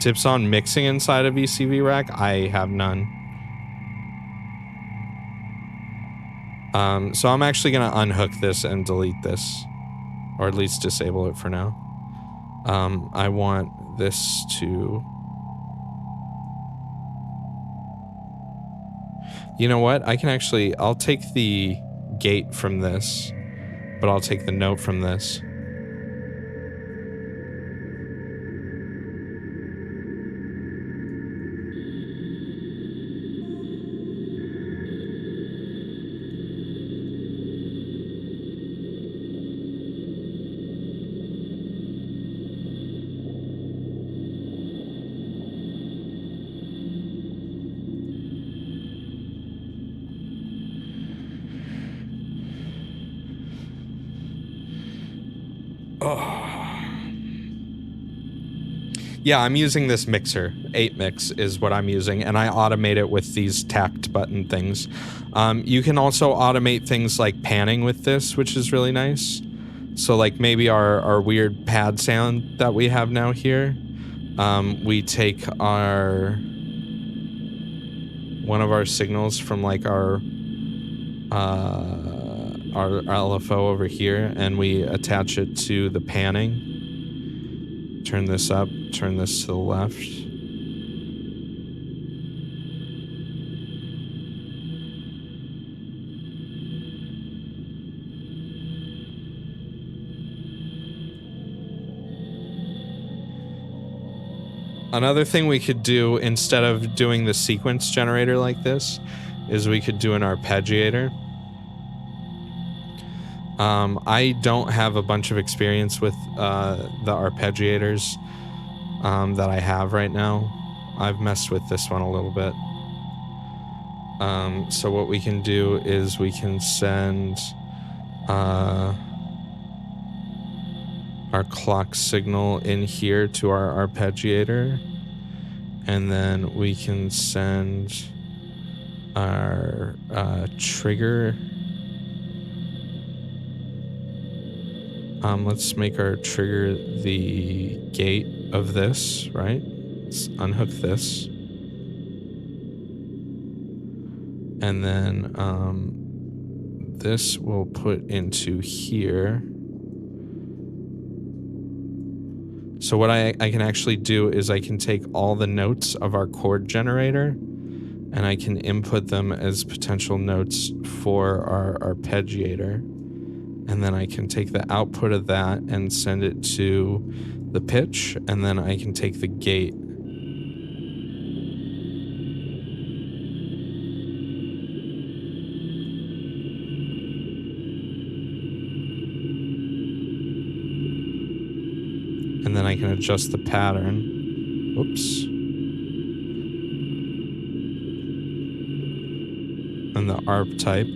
Tips on mixing inside of ECV Rack? I have none. So I'm actually gonna unhook this and delete this. Or at least disable it for now. I want this to... You know what? I can actually... I'll take the gate from this, but I'll take the note from this. Yeah, I'm using this mixer. 8-mix is what I'm using, and I automate it with these tact button things. You can also automate things like panning with this, which is really nice. So like maybe our weird pad sound that we have now here, we take one of our signals from like our LFO over here, and we attach it to the panning. Turn this up, turn this to the left. Another thing we could do instead of doing the sequence generator like this is we could do an arpeggiator. I don't have a bunch of experience with the arpeggiators that I have right now. I've messed with this one a little bit. So what we can do is we can send our clock signal in here to our arpeggiator, and then we can send our trigger. Let's make our trigger the gate of this, right? Let's unhook this. And then this we'll put into here. So what I can actually do is I can take all the notes of our chord generator and I can input them as potential notes for our arpeggiator. And then I can take the output of that and send it to the pitch, and then I can take the gate. And then I can adjust the pattern. Whoops. And the arp type.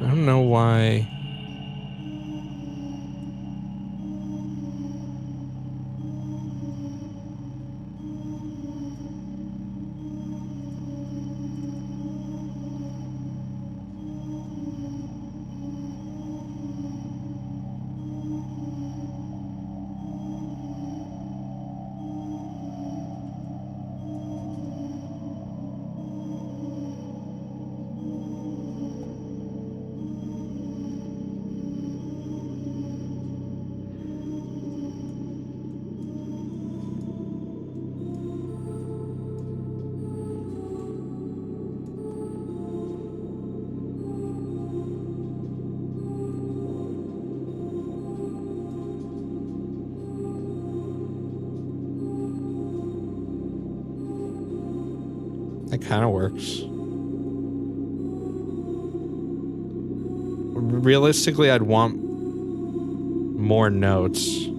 I don't know why. That kind of works. Realistically, I'd want more notes.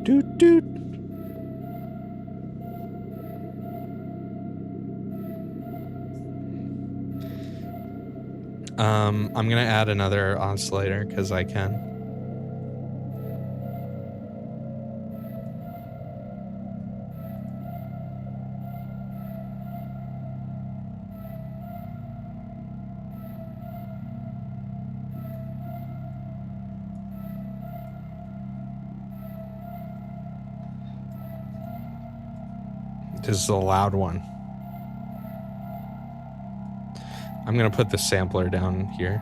Doot doot. I'm gonna add another oscillator because I can. This is the loud one. I'm gonna put the sampler down here.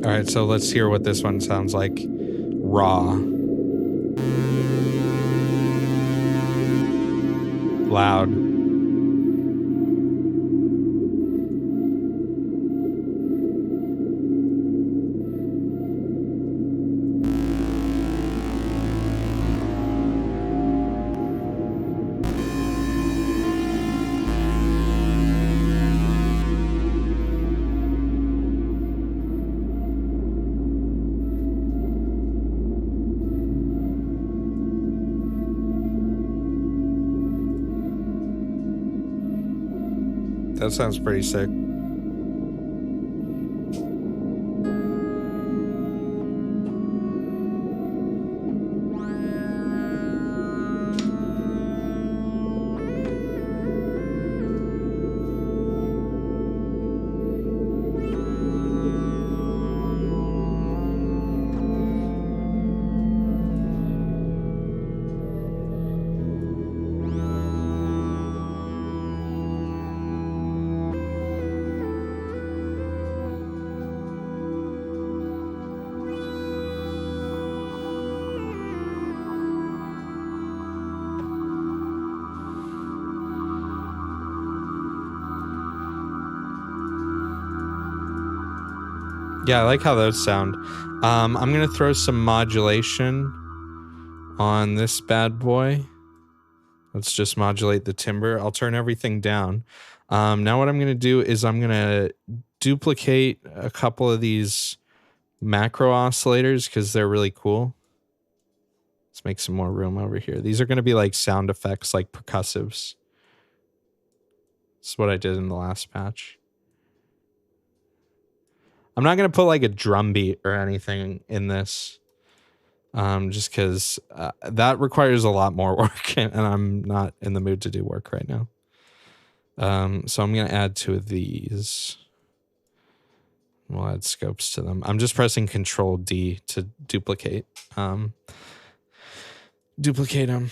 All right, so let's hear what this one sounds like. Raw. Loud. That sounds pretty sick. Yeah, I like how those sound. I'm gonna throw some modulation on this bad boy. Let's just modulate the timbre. I'll turn everything down. Now what I'm gonna do is I'm gonna duplicate a couple of these macro oscillators because they're really cool. Let's make some more room over here. These are gonna be like sound effects, like percussives. This is what I did in the last patch. I'm not going to put like a drum beat or anything in this, just because that requires a lot more work and I'm not in the mood to do work right now. So I'm going to add two of these. We'll add scopes to them. I'm just pressing Control D to duplicate. Duplicate them.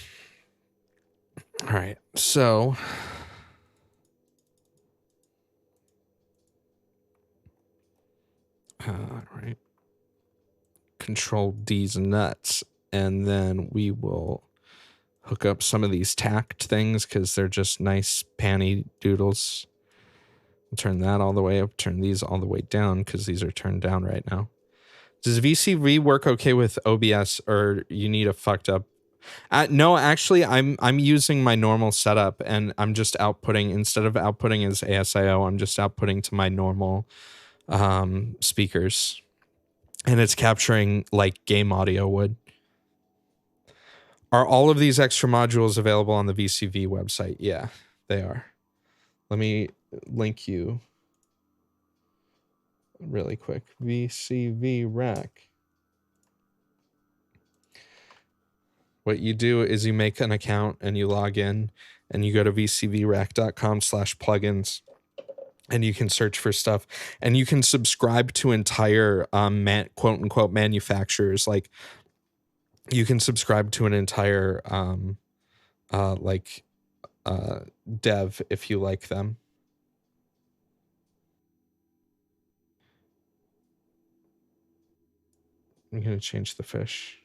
All right, so... right. Control D's nuts. And then we will hook up some of these tacked things because they're just nice panty doodles. I'll turn that all the way up, turn these all the way down because these are turned down right now. Does VCV work okay with OBS or you need a fucked up? No, actually, I'm using my normal setup and I'm just outputting, instead of outputting as ASIO, I'm just outputting to my normal speakers, and it's capturing like game audio would. Are all of these extra modules available on the VCV website? Yeah, they are. Let me link you really quick. VCV Rack. What you do is you make an account and you log in and you go to vcvrack.com/plugins. And you can search for stuff and you can subscribe to entire quote unquote manufacturers. Like you can subscribe to an entire dev if you like them. I'm going to change the fish.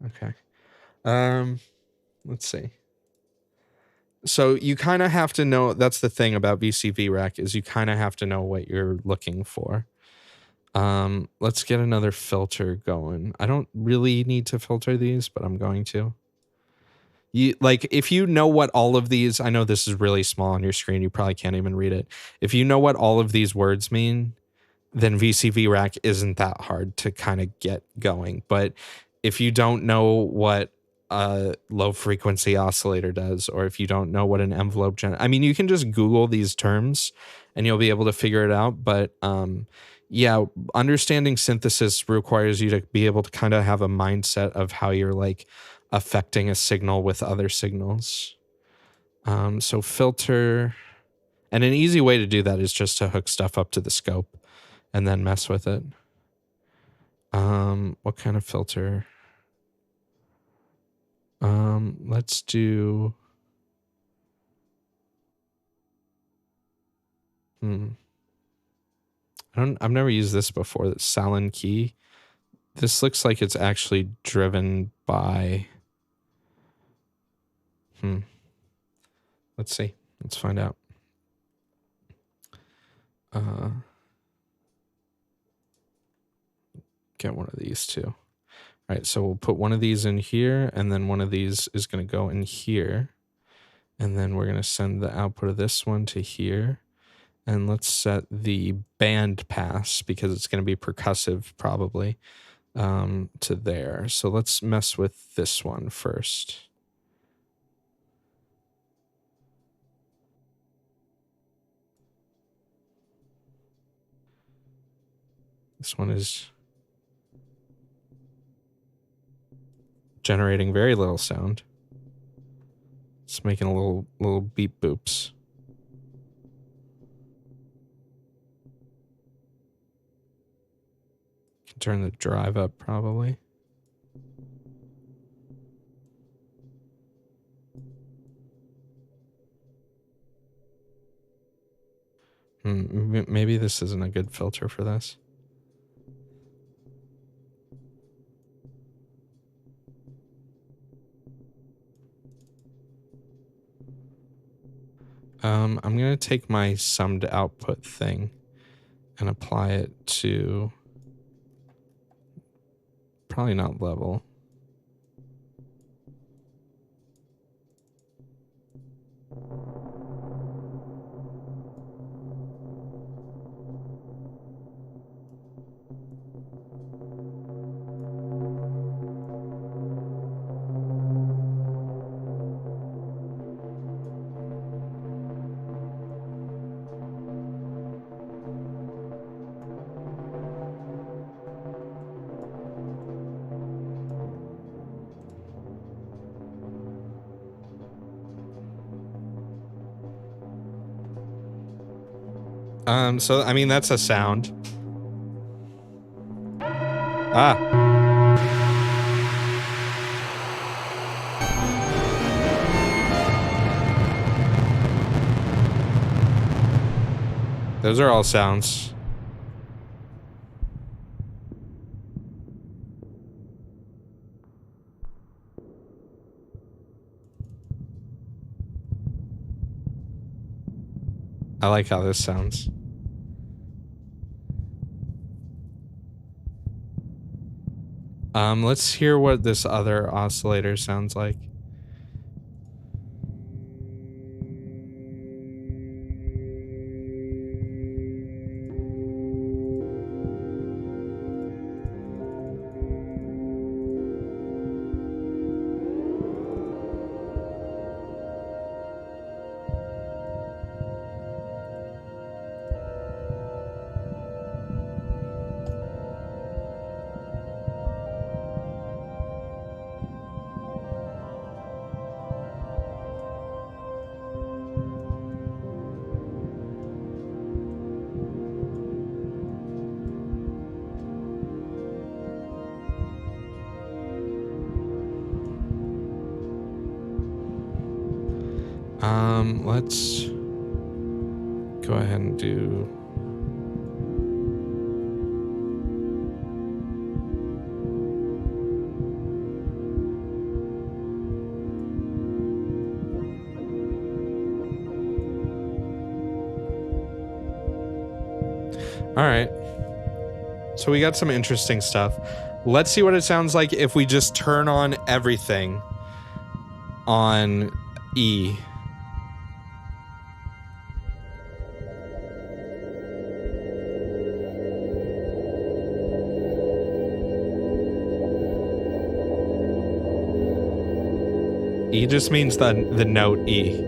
Okay. Let's see. So you kind of have to know, that's the thing about VCV Rack, is you kind of have to know what you're looking for. Let's get another filter going. I don't really need to filter these, but I'm going to. If you know what all of these, I know this is really small on your screen, you probably can't even read it. If you know what all of these words mean, then VCV rack isn't that hard to kind of get going. But if you don't know what a low frequency oscillator does, or if you don't know what an envelope I mean, you can just Google these terms and you'll be able to figure it out. But yeah, understanding synthesis requires you to be able to kind of have a mindset of how you're like affecting a signal with other signals. So filter, and an easy way to do that is just to hook stuff up to the scope and then mess with it. What kind of filter? Let's do, I've never used this before. That's Salin key. This looks like it's actually driven by, let's see. Let's find out. Get one of these too. All right, so we'll put one of these in here, and then one of these is going to go in here. And then we're going to send the output of this one to here. And let's set the band pass, because it's going to be percussive probably, to there. So let's mess with this one first. This one is generating very little sound. It's making a little beep boops. Can turn the drive up probably. Maybe this isn't a good filter for this. I'm going to take my summed output thing and apply it to, probably not level. So, I mean, that's a sound. Those are all sounds. I like how this sounds. Let's hear what this other oscillator sounds like. Let's go ahead and do. All right. So we got some interesting stuff. Let's see what it sounds like if we just turn on everything on E. E just means the note E.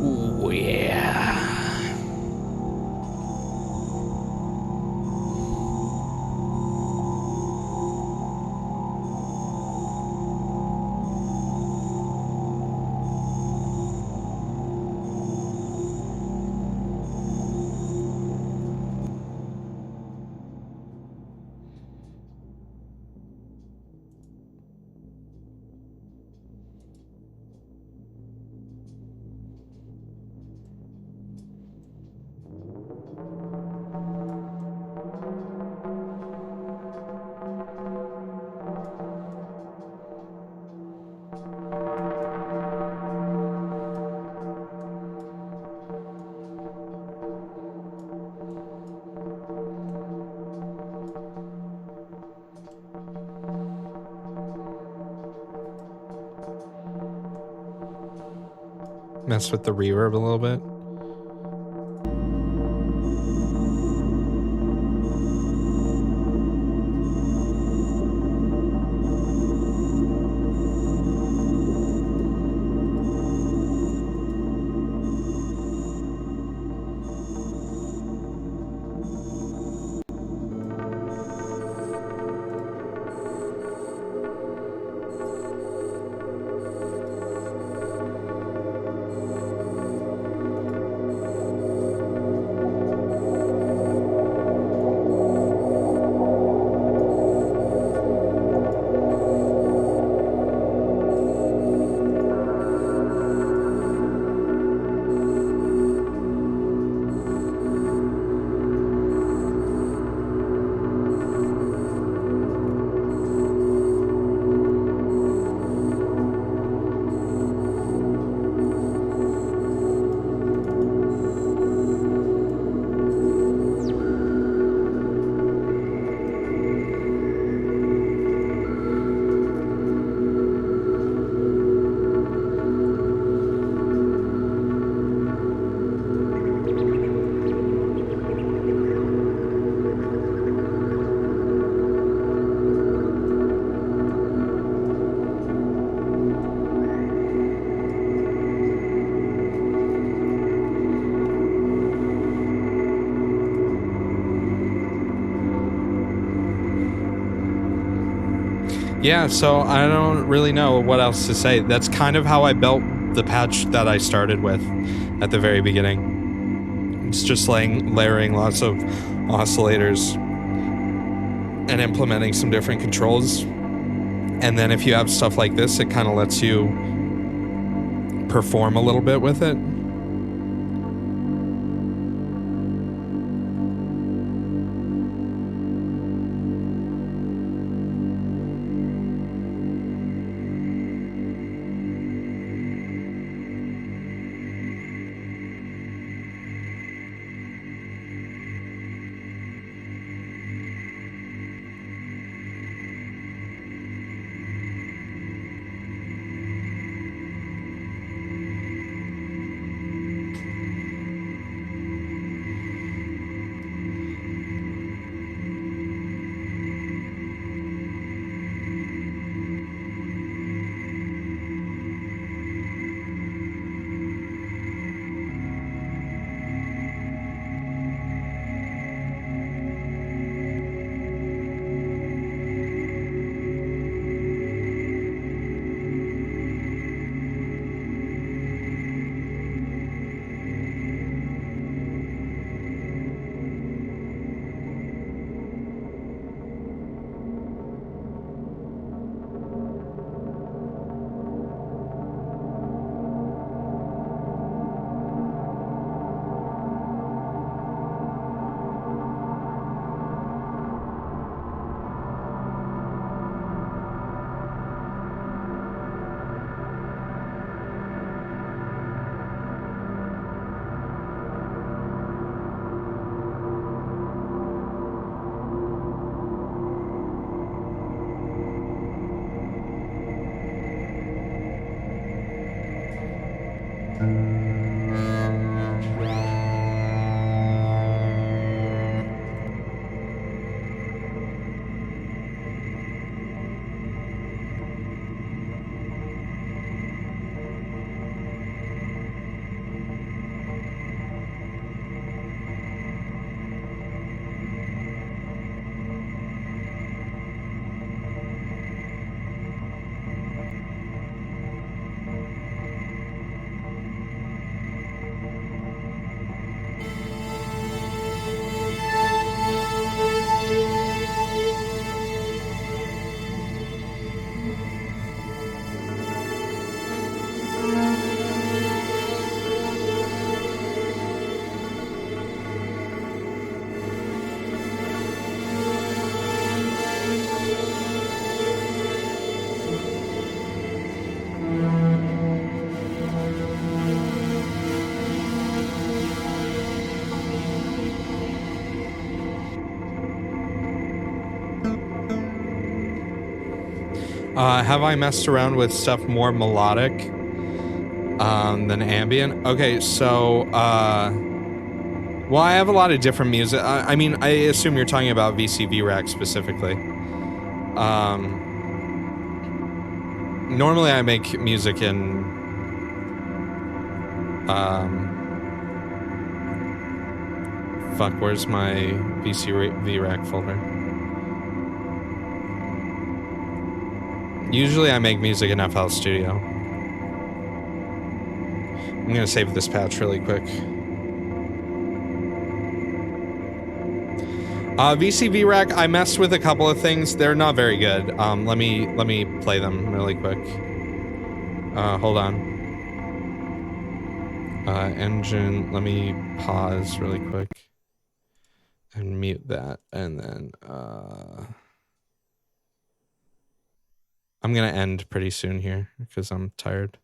Ooh, yeah. Mess with the reverb a little bit. Yeah, so I don't really know what else to say. That's kind of how I built the patch that I started with at the very beginning. It's just layering lots of oscillators and implementing some different controls. And then if you have stuff like this, it kind of lets you perform a little bit with it. Have I messed around with stuff more melodic than ambient? Okay, so well, I have a lot of different music. I mean, I assume you're talking about VCV rack specifically. Normally I make music in fuck, where's my VCV rack folder? Usually I make music in FL Studio. I'm gonna save this patch really quick. VCV rack, I messed with a couple of things. They're not very good. Let me play them really quick. Hold on. Engine, let me pause really quick and mute that, and then I'm gonna end pretty soon here because I'm tired.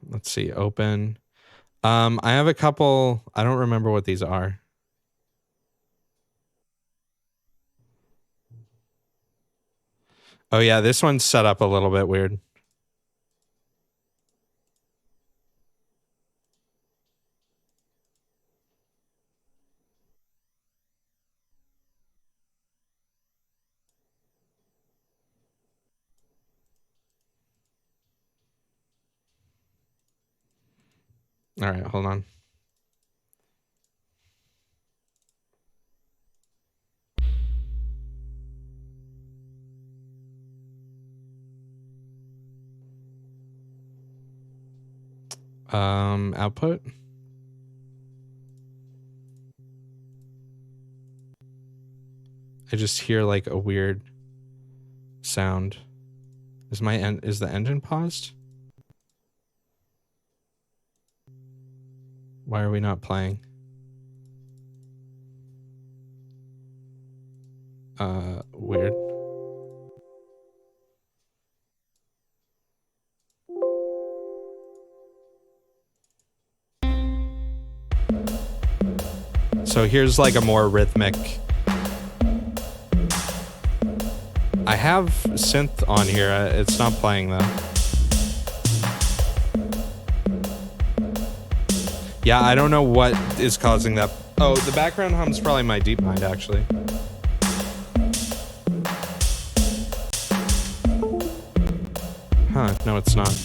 Let's see, open. I have a couple, I don't remember what these are. Oh yeah, this one's set up a little bit weird. All right, hold on. Output. I just hear like a weird sound. Is the engine paused? Why are we not playing? Weird. So here's like a more rhythmic. I have synth on here. It's not playing though. Yeah, I don't know what is causing that. Oh, the background hum's probably my DeepMind actually. Huh, no it's not.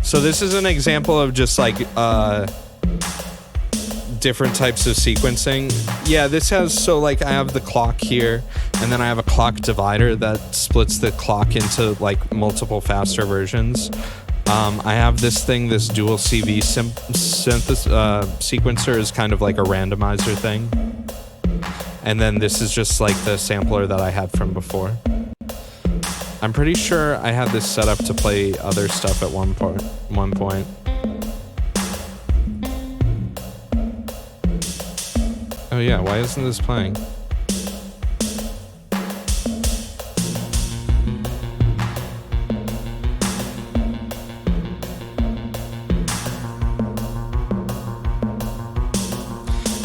So this is an example of just like different types of sequencing. Yeah, this has, so like I have the clock here, and then I have a clock divider that splits the clock into like multiple faster versions. I have this thing, this dual CV sequencer is kind of like a randomizer thing. And then this is just like the sampler that I had from before. I'm pretty sure I had this set up to play other stuff at one point. Oh yeah, why isn't this playing?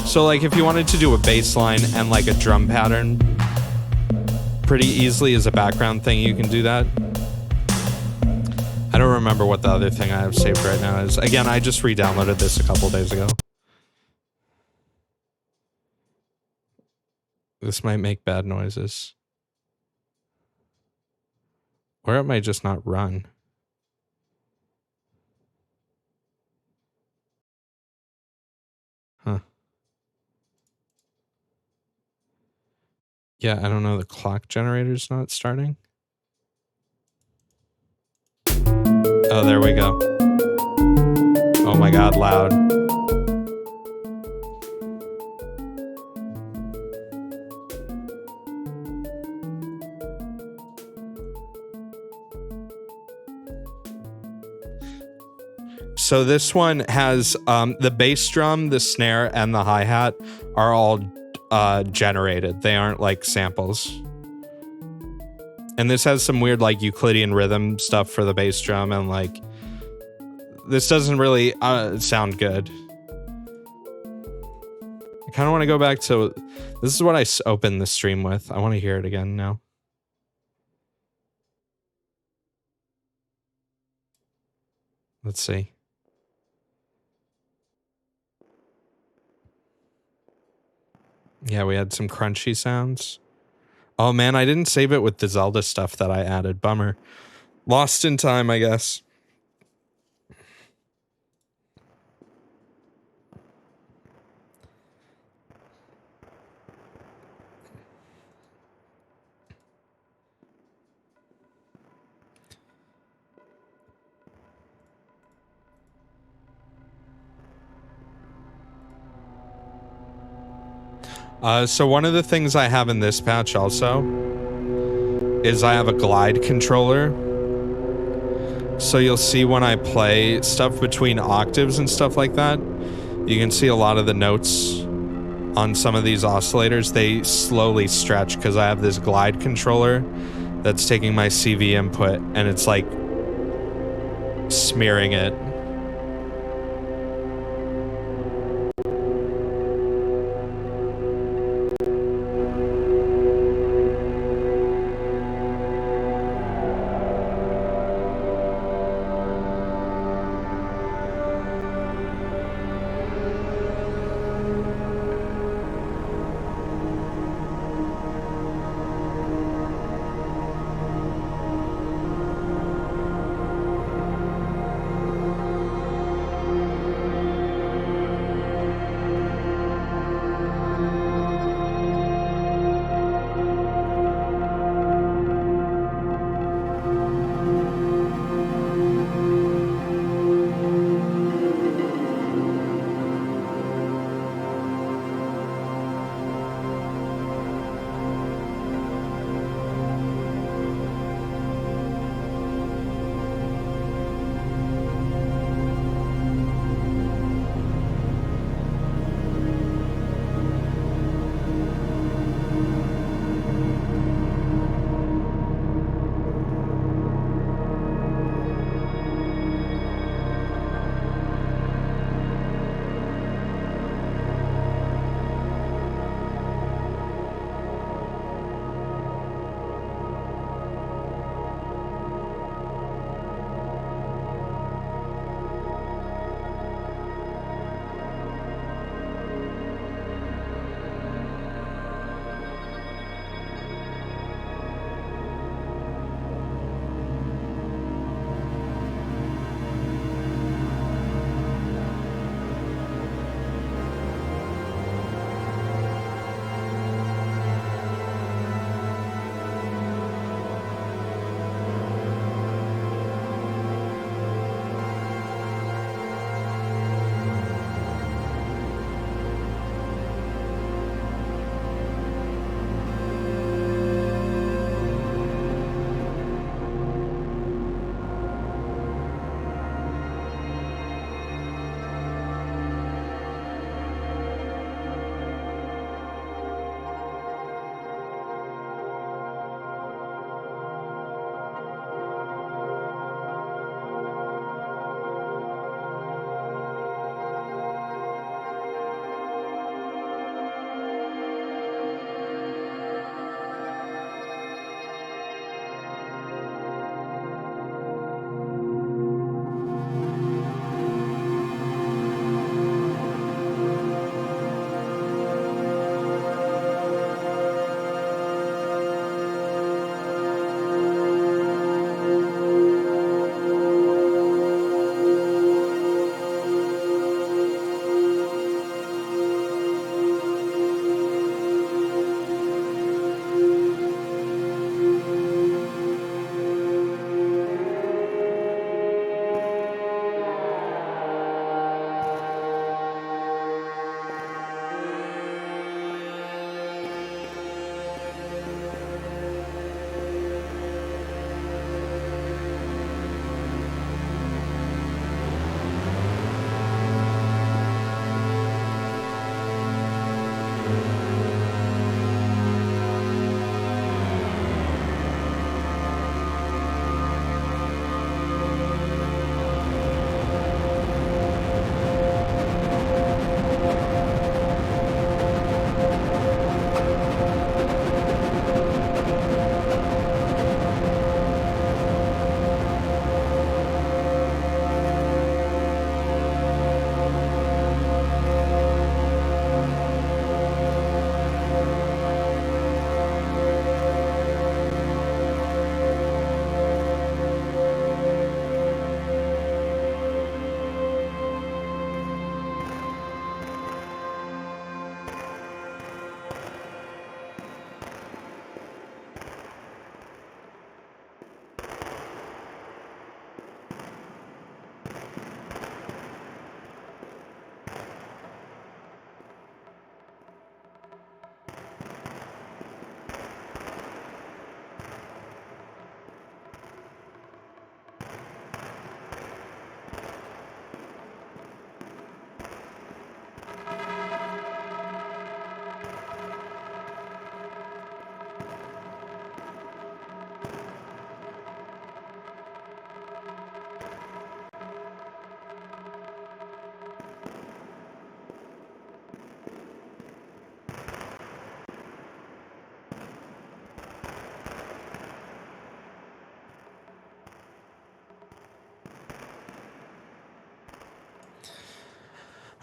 So like if you wanted to do a bass line and like a drum pattern pretty easily as a background thing, you can do that. I don't remember what the other thing I have saved right now is. Again, I just re-downloaded this a couple days ago. This might make bad noises. Or it might just not run. Huh. Yeah, I don't know, the clock generator's not starting. Oh, there we go. Oh my god, loud. So this one has the bass drum, the snare, and the hi-hat are all generated. They aren't like samples. And this has some weird like Euclidean rhythm stuff for the bass drum, and like this doesn't really sound good. I kind of want to go back to, this is what I opened the stream with. I want to hear it again now. Let's see. Yeah, we had some crunchy sounds. Oh man, I didn't save it with the Zelda stuff that I added. Bummer. Lost in time, I guess. So one of the things I have in this patch also is I have a glide controller. So you'll see when I play stuff between octaves and stuff like that, you can see a lot of the notes on some of these oscillators, they slowly stretch because I have this glide controller that's taking my CV input and it's like smearing it.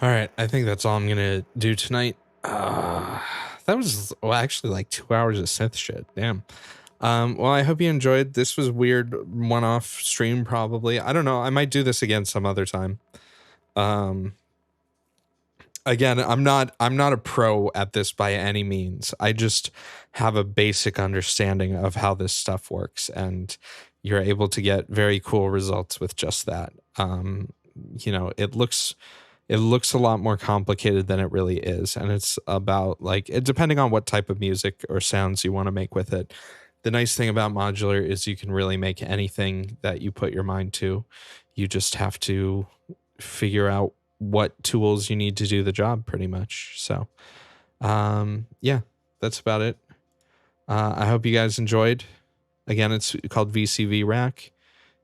All right, I think that's all I'm gonna do tonight. That was actually like 2 hours of synth shit. Damn. Well, I hope you enjoyed. This was weird one-off stream, probably. I don't know. I might do this again some other time. Um, Again, I'm not a pro at this by any means. I just have a basic understanding of how this stuff works, and you're able to get very cool results with just that. It looks a lot more complicated than it really is, and it's about like depending on what type of music or sounds you want to make with it. The nice thing about modular is you can really make anything that you put your mind to. You just have to figure out what tools you need to do the job pretty much. So yeah, that's about it. I hope you guys enjoyed. Again, it's called VCV Rack.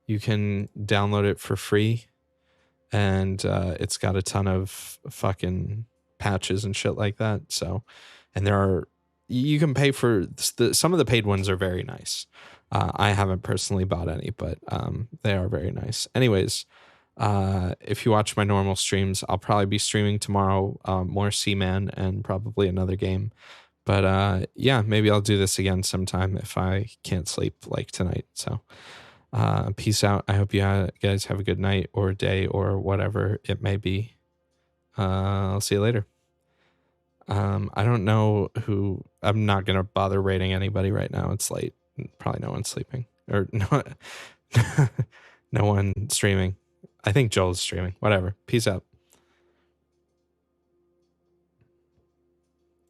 You can download it for free, and it's got a ton of fucking patches and shit like that. So, and you can pay for some of the paid ones are very nice. I haven't personally bought any, but they are very nice. Anyways, if you watch my normal streams, I'll probably be streaming tomorrow, more Seaman and probably another game. But yeah, maybe I'll do this again sometime if I can't sleep like tonight. So peace out. I hope you guys have a good night or day or whatever it may be. I'll see you later. I don't know who. I'm not gonna bother rating anybody right now. It's late. Probably no one's sleeping or no, no one streaming. I think Joel's streaming. Whatever. Peace out.